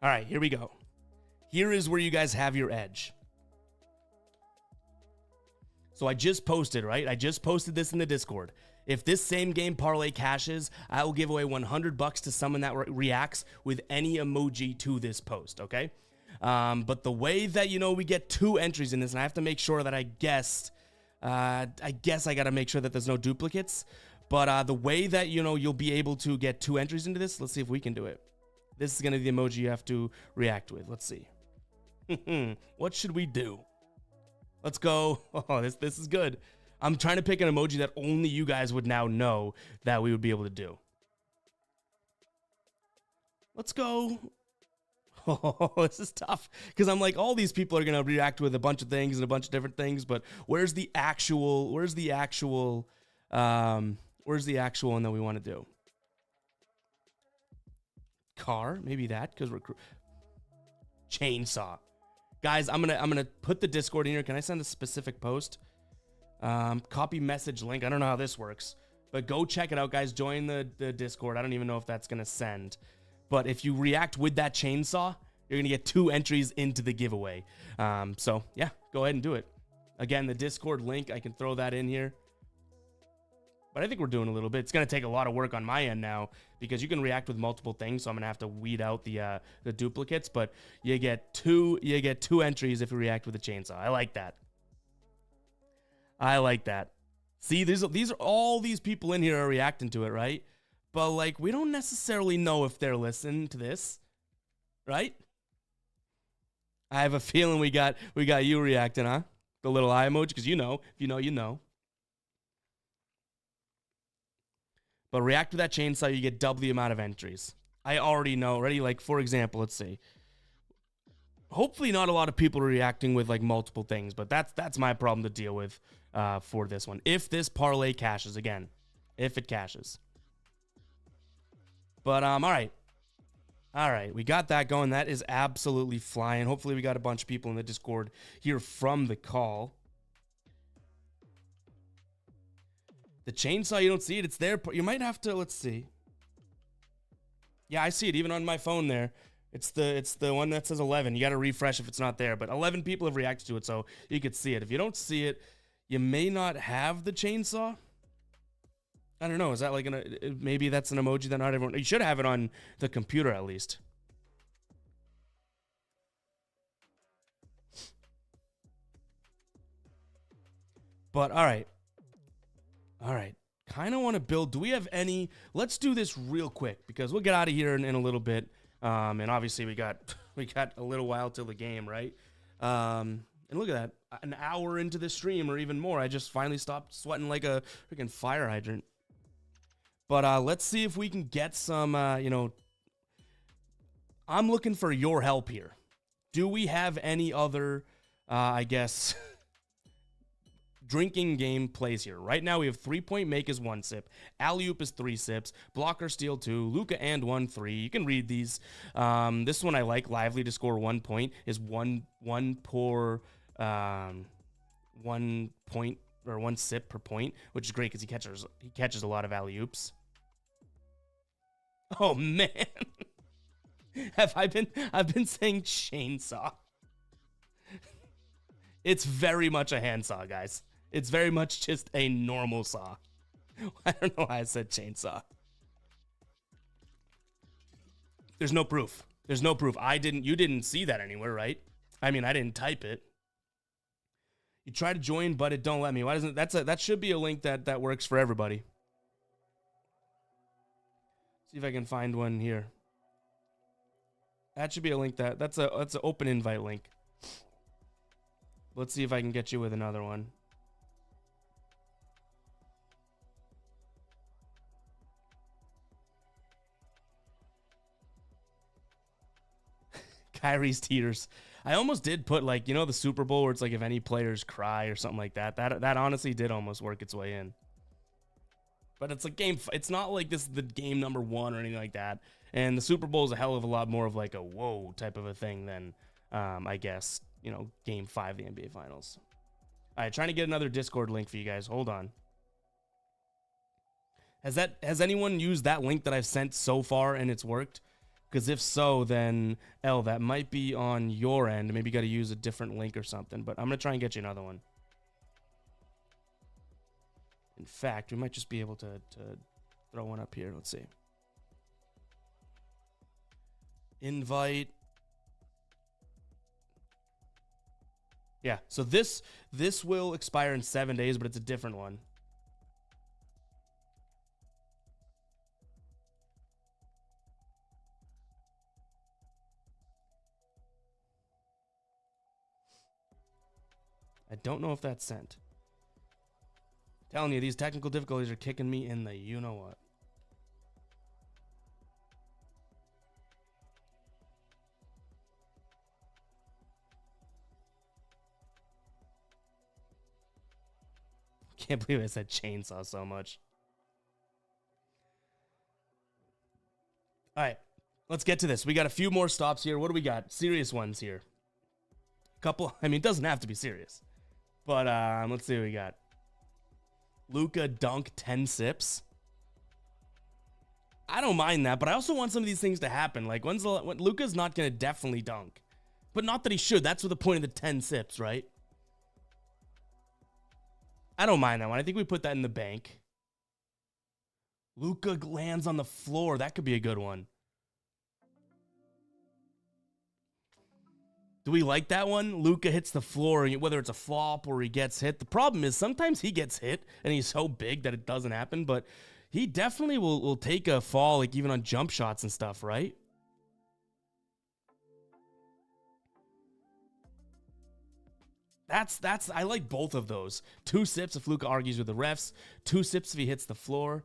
All right, here we go. Here is where you guys have your edge. So I just posted, right? I just posted this in the Discord. If this same game parlay cashes, I will give away $100 to someone that reacts with any emoji to this post, okay? But the way that, we get 2 entries in this, and I have to make sure that I got to make sure that there's no duplicates. But the way that, you'll be able to get 2 entries into this, let's see if we can do it. This is going to be the emoji you have to react with. Let's see. What should we do? Let's go. Oh, this is good. I'm trying to pick an emoji that only you guys would now know that we would be able to do. Let's go. Oh, this is tough because I'm like, all these people are going to react with a bunch of things and a bunch of different things, but where's the actual one that we want to do? Car, maybe that, because we're chainsaw. Guys, I'm gonna put the Discord in here. Can I send a specific post? Copy message link. I don't know how this works, but go check it out, guys. Join the Discord. I don't even know if that's gonna send, but if you react with that chainsaw, you're gonna get 2 entries into the giveaway. So yeah, go ahead and do it. Again, the Discord link, I can throw that in here. But I think we're doing a little bit. It's going to take a lot of work on my end now because you can react with multiple things. So I'm going to have to weed out the duplicates. But you get two entries if you react with a chainsaw. I like that. I like that. See, these are all these people in here are reacting to it, right? But like, we don't necessarily know if they're listening to this, right? I have a feeling we got you reacting, huh? The little eye emoji, because if you know, you know. But react with that chainsaw, you get double the amount of entries. I already know. Ready? Like, for example, let's see. Hopefully not a lot of people are reacting with like multiple things, but that's my problem to deal with for this one. If this parlay cashes, again, if it cashes. But, all right. All right, we got that going. That is absolutely flying. Hopefully we got a bunch of people in the Discord here from the call. The chainsaw, you don't see it. It's there. You might have to, let's see. Yeah, I see it even on my phone there. It's the one that says 11. You got to refresh if it's not there. But 11 people have reacted to it, so you could see it. If you don't see it, you may not have the chainsaw. I don't know. Is that like maybe that's an emoji that not everyone... You should have it on the computer at least. But, all right. All right. Kind of want to build... Do we have any... Let's do this real quick because we'll get out of here in a little bit. And obviously we got a little while till the game, right? And look at that. An hour into the stream or even more. I just finally stopped sweating like a freaking fire hydrant. But let's see if we can get some, I'm looking for your help here. Do we have any other, drinking game plays here? Right now we have 3-point make is 1 sip. Alley-oop is 3 sips. Blocker steal 2. Luka and 1 3. You can read these. This one I like. Lively to score 1 point is one point or 1 sip per point, which is great because he catches a lot of alley-oops. Oh man. I've been saying chainsaw. It's very much a handsaw, guys. It's very much just a normal saw. I don't know why I said chainsaw. There's no proof. There's no proof. You didn't see that anywhere, right? I mean, I didn't type it. You try to join, but it don't let me. Why doesn't that should be a link that works for everybody. See if I can find one here. That should be a link that's an open invite link. Let's see if I can get you with another one. Kyrie's teeters. I almost did put, like, you know, the Super Bowl where it's like if any players cry or something like that. That honestly did almost work its way in. But it's like it's not like this is the game number 1 or anything like that. And the Super Bowl is a hell of a lot more of like a whoa type of a thing than, I guess, you know, game 5 of the NBA Finals. All right, trying to get another Discord link for you guys. Hold on. Has anyone used that link that I've sent so far and it's worked? Because if so, then, that might be on your end. Maybe you got to use a different link or something. But I'm going to try and get you another one. In fact, we might just be able to throw one up here. Let's see. Invite. Yeah, so this will expire in 7 days, but it's a different one. I don't know if that's sent. I'm telling you, these technical difficulties are kicking me in the you-know-what. Can't believe I said chainsaw so much. All right, let's get to this. We got a few more stops here. What do we got? Serious ones here. Couple. I mean, it doesn't have to be serious. But let's see what we got. Luka dunk 10 sips. I don't mind that, but I also want some of these things to happen. Like, when Luka's not going to definitely dunk. But not that he should. That's what the point of the 10 sips, right? I don't mind that one. I think we put that in the bank. Luka lands on the floor. That could be a good one. Do we like that one? Luka hits the floor, whether it's a flop or he gets hit. The problem is sometimes he gets hit and he's so big that it doesn't happen, but he definitely will take a fall, like even on jump shots and stuff, right? I like both of those. 2 sips if Luka argues with the refs. 2 sips if he hits the floor.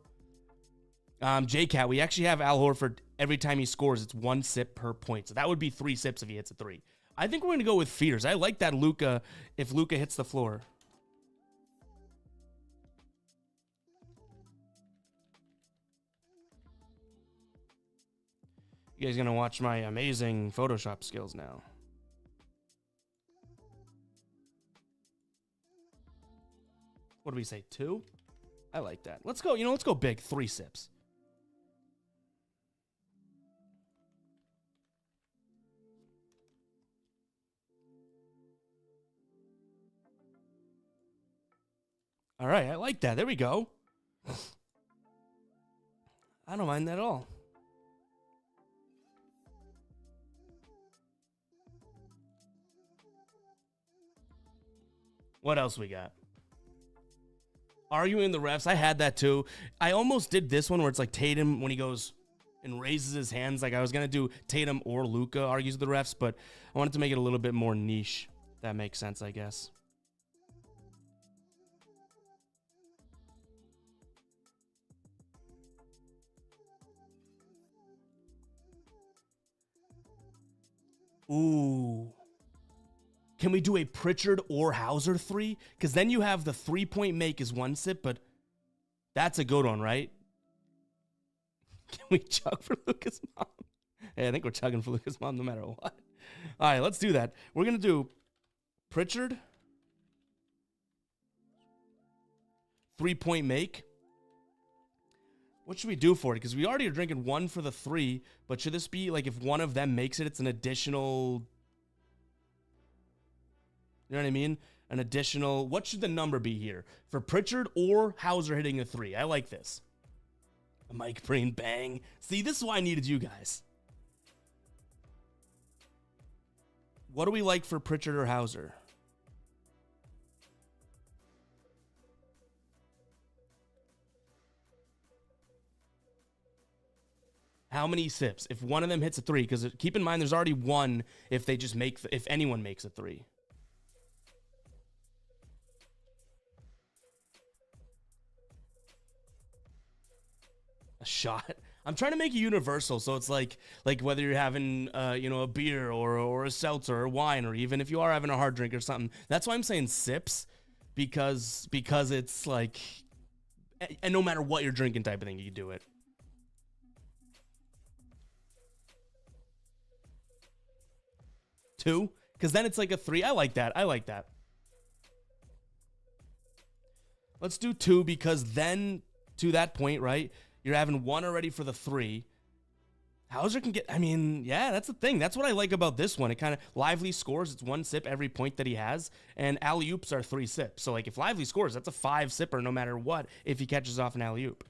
JCat, we actually have Al Horford every time he scores, it's 1 sip per point. So that would be 3 sips if he hits a 3. I think we're going to go with feeders. I like that Luka if Luka hits the floor. You guys going to watch my amazing Photoshop skills now. What do we say? 2? I like that. Let's go, let's go big. 3 sips. All right, I like that. There we go. I don't mind that at all. What else we got? Arguing the refs. I had that too. I almost did this one where it's like Tatum when he goes and raises his hands. Like I was going to do Tatum or Luka argues with the refs, but I wanted to make it a little bit more niche. That makes sense, I guess. Ooh. Can we do a Pritchard or Hauser 3? Because then you have the 3-point make is 1 sip, but that's a good one, right? Can we chug for Luka's mom? Hey, I think we're chugging for Luka's mom no matter what. All right, let's do that. We're going to do Pritchard. 3-point make. What should we do for it? Because we already are drinking 1 for the 3, but should this be like if one of them makes it, it's an additional... You know what I mean? An additional... What should the number be here? For Pritchard or Hauser hitting a 3? I like this. A Mike Breen bang. See, this is why I needed you guys. What do we like for Pritchard or Hauser? How many sips? If one of them hits a 3, because keep in mind there's already one if they just make, if anyone makes a 3. A shot. I'm trying to make it universal, so it's like whether you're having a beer or a seltzer or wine, or even if you are having a hard drink or something. That's why I'm saying sips, because it's like, and no matter what you're drinking type of thing, you can do it. Two, because then it's like a 3. I like that. Let's do 2, because then to that point, right? You're having 1 already for the 3. Hauser can get, I mean, yeah, that's the thing. That's what I like about this one. It kind of, Lively scores, it's 1 sip every point that he has, and alley-oops are 3 sips. So, like, if Lively scores, that's a 5 sipper no matter what if he catches off an alley-oop.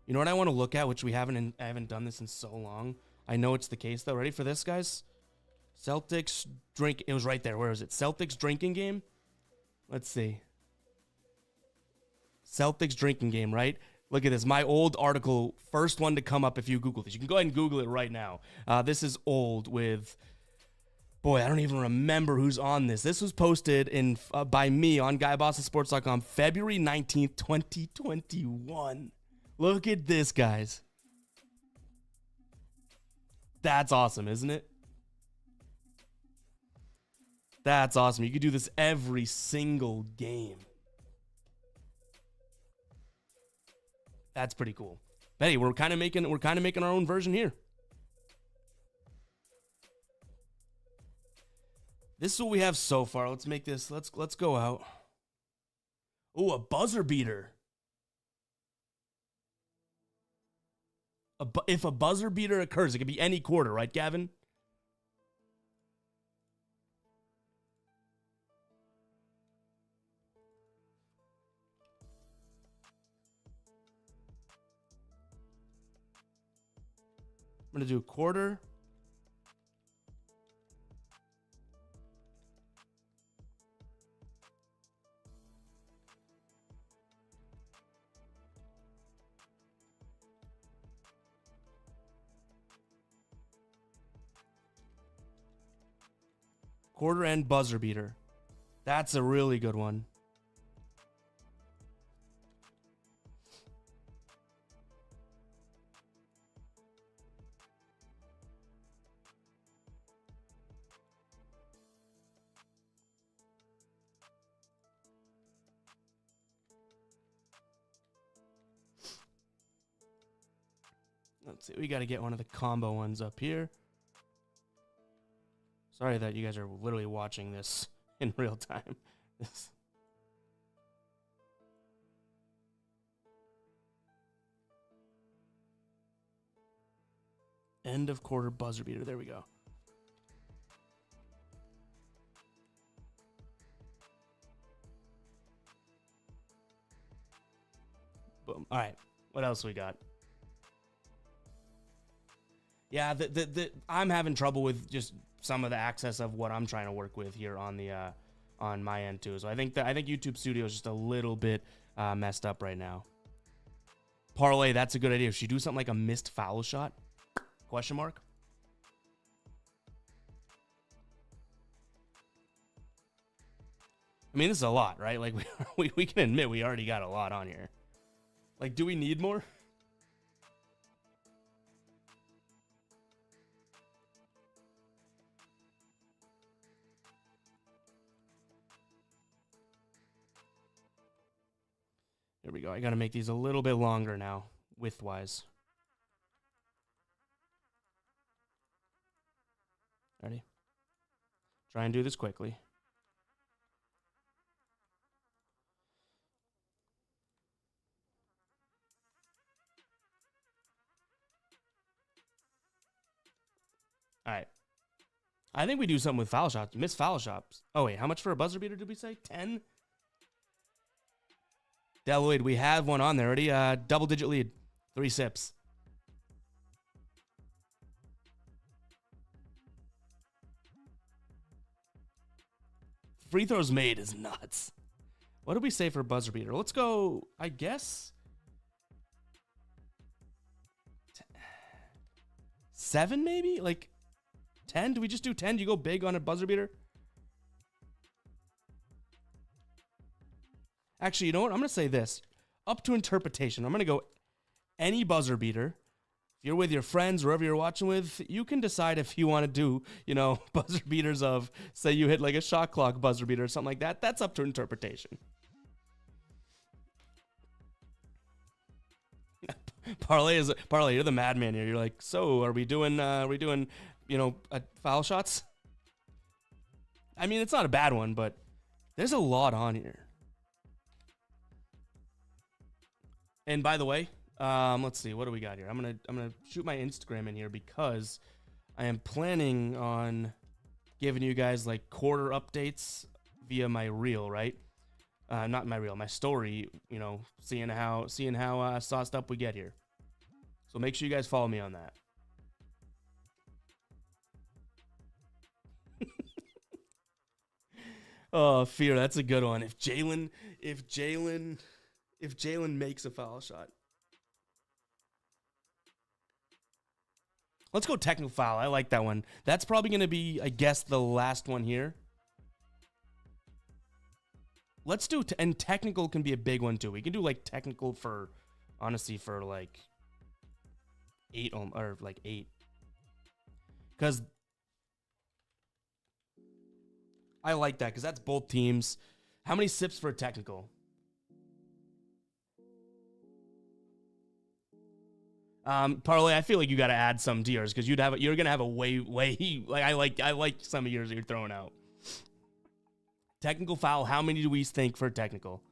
You know what I want to look at, which I haven't done this in so long. I know it's the case, though. Ready for this, guys? Celtics drink. It was right there. Where is it? Celtics drinking game. Let's see. Celtics drinking game, right? Look at this. My old article, first one to come up if you Google this. You can go ahead and Google it right now. This is old with, boy, I don't even remember who's on this. This was posted by me on GuyBossSports.com February 19th, 2021. Look at this, guys. That's awesome, isn't it? That's awesome. You could do this every single game. That's pretty cool. But hey, we're kind of making our own version here. This is what we have so far. Let's make this. Let's go out. Oh, a buzzer beater. If a buzzer beater occurs, it could be any quarter, right, Gavin? I'm going to do a quarter. Quarter and buzzer beater. That's a really good one. Let's see. We got to get one of the combo ones up here. Sorry that you guys are literally watching this in real time. End of quarter buzzer beater. There we go. Boom. All right. What else we got? Yeah, I'm having trouble with just some of the access of what I'm trying to work with here on the on my end too. So I think YouTube Studio is just a little bit messed up right now. Parlay, that's a good idea. Should you do something like a missed foul shot? Question mark. I mean, this is a lot, right? Like we can admit we already got a lot on here. Like, do we need more? There we go. I got to make these a little bit longer now, width-wise. Ready? Try and do this quickly. All right. I think we do something with foul shots. Miss foul shots. Oh, wait. How much for a buzzer beater did we say? 10? Deloitte, we have one on there already. Double-digit lead. 3 sips. Free throws made is nuts. What did we say for buzzer beater? Let's go, I guess, 7 maybe? Like 10? Do we just do 10? Do you go big on a buzzer beater? Actually, you know what? I'm going to say this. Up to interpretation. I'm going to go any buzzer beater. If you're with your friends, wherever you're watching with, you can decide if you want to do, buzzer beaters of, say you hit like a shot clock buzzer beater or something like that. That's up to interpretation. Parlay, you're the madman here. You're like, so are we doing, foul shots? I mean, it's not a bad one, but there's a lot on here. And by the way, let's see, what do we got here? I'm gonna shoot my Instagram in here because I am planning on giving you guys like quarter updates via my reel, right? Not my reel, my story. Seeing how sauced up we get here. So make sure you guys follow me on that. Oh, fear, that's a good one. If Jalen makes a foul shot. Let's go technical foul. I like that one. That's probably going to be, I guess, the last one here. Let's do, and technical can be a big one too. We can do like technical for, honestly, for like 8 or like 8. Because I like that because that's both teams. How many sips for a technical? Parlay, I feel like you got to add some to yours because you're gonna have a way like I like some of yours that you're throwing out. Technical foul. How many do we think for technical?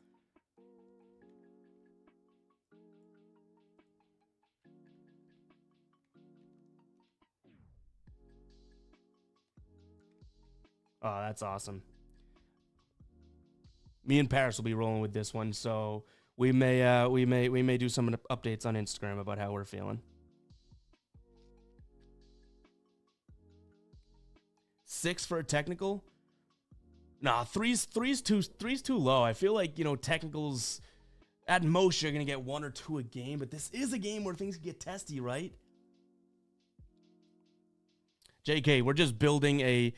Oh, that's awesome. Me and Paris will be rolling with this one, so we may do some updates on Instagram about how we're feeling. 6 for a technical. Nah, three's too low. I feel like technicals at most you're gonna get 1 or 2 a game, but this is a game where things get testy, right? JK, we're just building a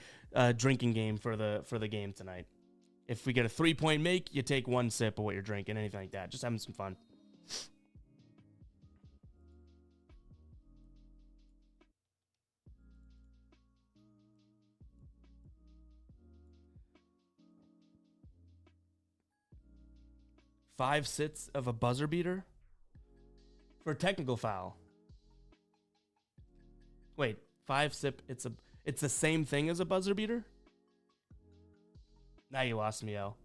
drinking game for the game tonight. If we get a 3-point make, you take 1 sip of what you're drinking, anything like that. Just having some fun. Five sits of a buzzer beater for a technical foul. Wait, 5 sip. It's the same thing as a buzzer beater. Now you lost me, L.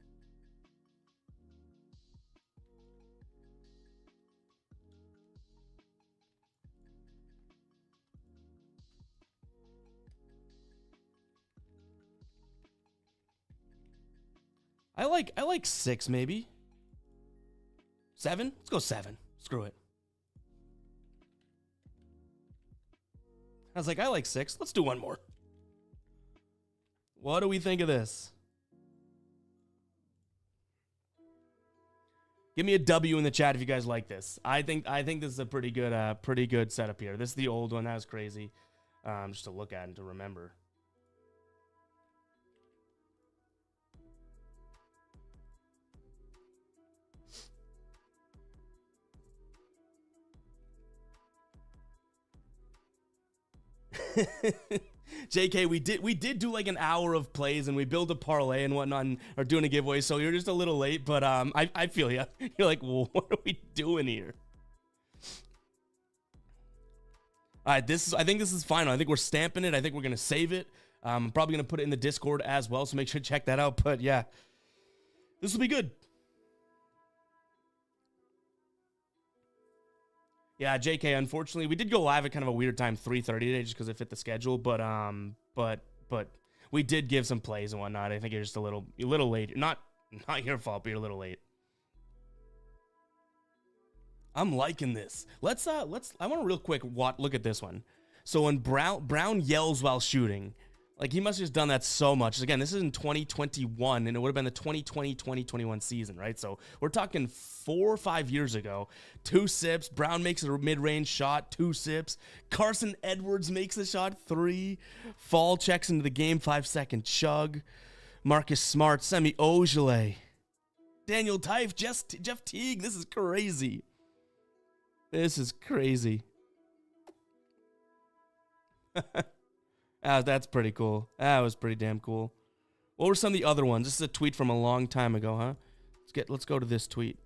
I like 6 maybe. 7? Let's go 7. Screw it. I was like, I like 6. Let's do one more. What do we think of this? Give me a W in the chat if you guys like this. I think this is a pretty good setup here. This is the old one. That was crazy. Just to look at and to remember. JK, we did do like an hour of plays and we built a parlay and whatnot and are doing a giveaway, so you're just a little late, but I feel you. You're like, well, what are we doing here? All right, I think this is final. I think we're stamping it. I think we're gonna save it. I'm probably gonna put it in the Discord as well, so make sure to check that out. But yeah, this will be good. Yeah, JK, unfortunately, we did go live at kind of a weird time, 3:30 today, just because it fit the schedule. But we did give some plays and whatnot. I think you're just a little late. Not your fault, but you're a little late. I'm liking this. Let's I want to real quick look at this one. So when Brown yells while shooting, Like, he must have just done that so much. Again, this is in 2021, and it would have been the 2020-2021 season, right? So we're talking 4 or 5 years ago. 2 sips. Brown makes a mid-range shot. 2 sips. Carson Edwards makes the shot. 3. Fall checks into the game. 5-second chug. Marcus Smart. Semi Ojeleye. Daniel Teif. Jeff Teague. This is crazy. This is crazy. That's pretty cool. That was pretty damn cool. What were some of the other ones? This is a tweet from a long time ago, huh? Let's go to this tweet.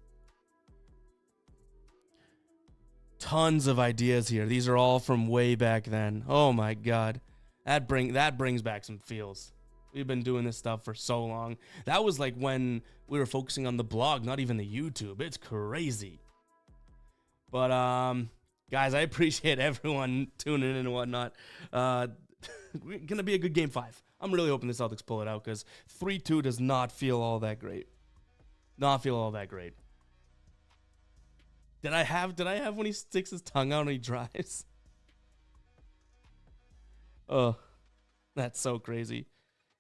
Tons of ideas here. These are all from way back then. Oh my god. That brings back some feels. We've been doing this stuff for so long. That was like when we were focusing on the blog, not even the YouTube. It's crazy. But guys, I appreciate everyone tuning in and whatnot. Gonna be a good game 5. I'm really hoping the Celtics pull it out because 3-2 does not feel all that great. Not feel all that great. Did I have when he sticks his tongue out and he dries? Oh, that's so crazy.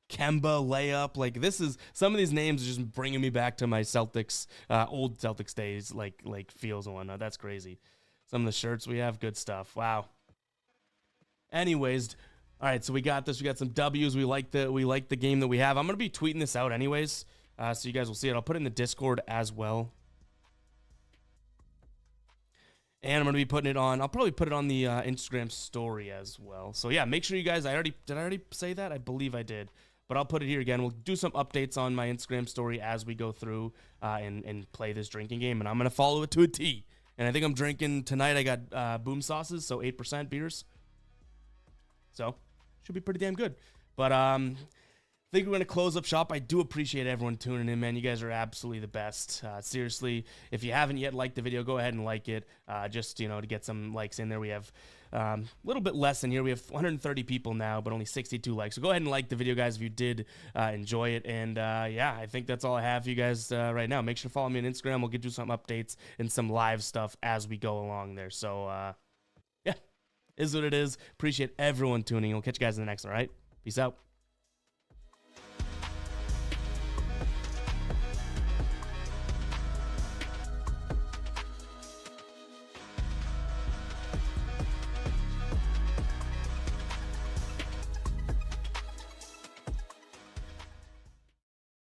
Kemba layup. Like, this is, some of these names are just bringing me back to my Celtics, old Celtics days, like feels and whatnot. That's crazy. Some of the shirts we have, good stuff. Wow. Anyways, all right, so we got this. We got some W's. We like the game that we have. I'm gonna be tweeting this out anyways, so you guys will see it. I'll put it in the Discord as well, and I'm gonna be putting it on. I'll probably put it on the Instagram story as well. So yeah, make sure you guys. Did I already say that? I believe I did, but I'll put it here again. We'll do some updates on my Instagram story as we go through and play this drinking game, and I'm gonna follow it to a T. And I think I'm drinking tonight. I got boom sauces, so 8% beers. So should be pretty damn good. But I think we're going to close up shop. I do appreciate everyone tuning in, man. You guys are absolutely the best. Seriously, if you haven't yet liked the video, go ahead and like it. Just, to get some likes in there. We have a little bit less in here. We have 130 people now, but only 62 likes. So go ahead and like the video, guys, if you did enjoy it. And yeah, I think that's all I have for you guys right now. Make sure to follow me on Instagram. We'll get you some updates and some live stuff as we go along there. So yeah, is what it is. Appreciate everyone tuning. We'll catch you guys in the next one, all right? Peace out.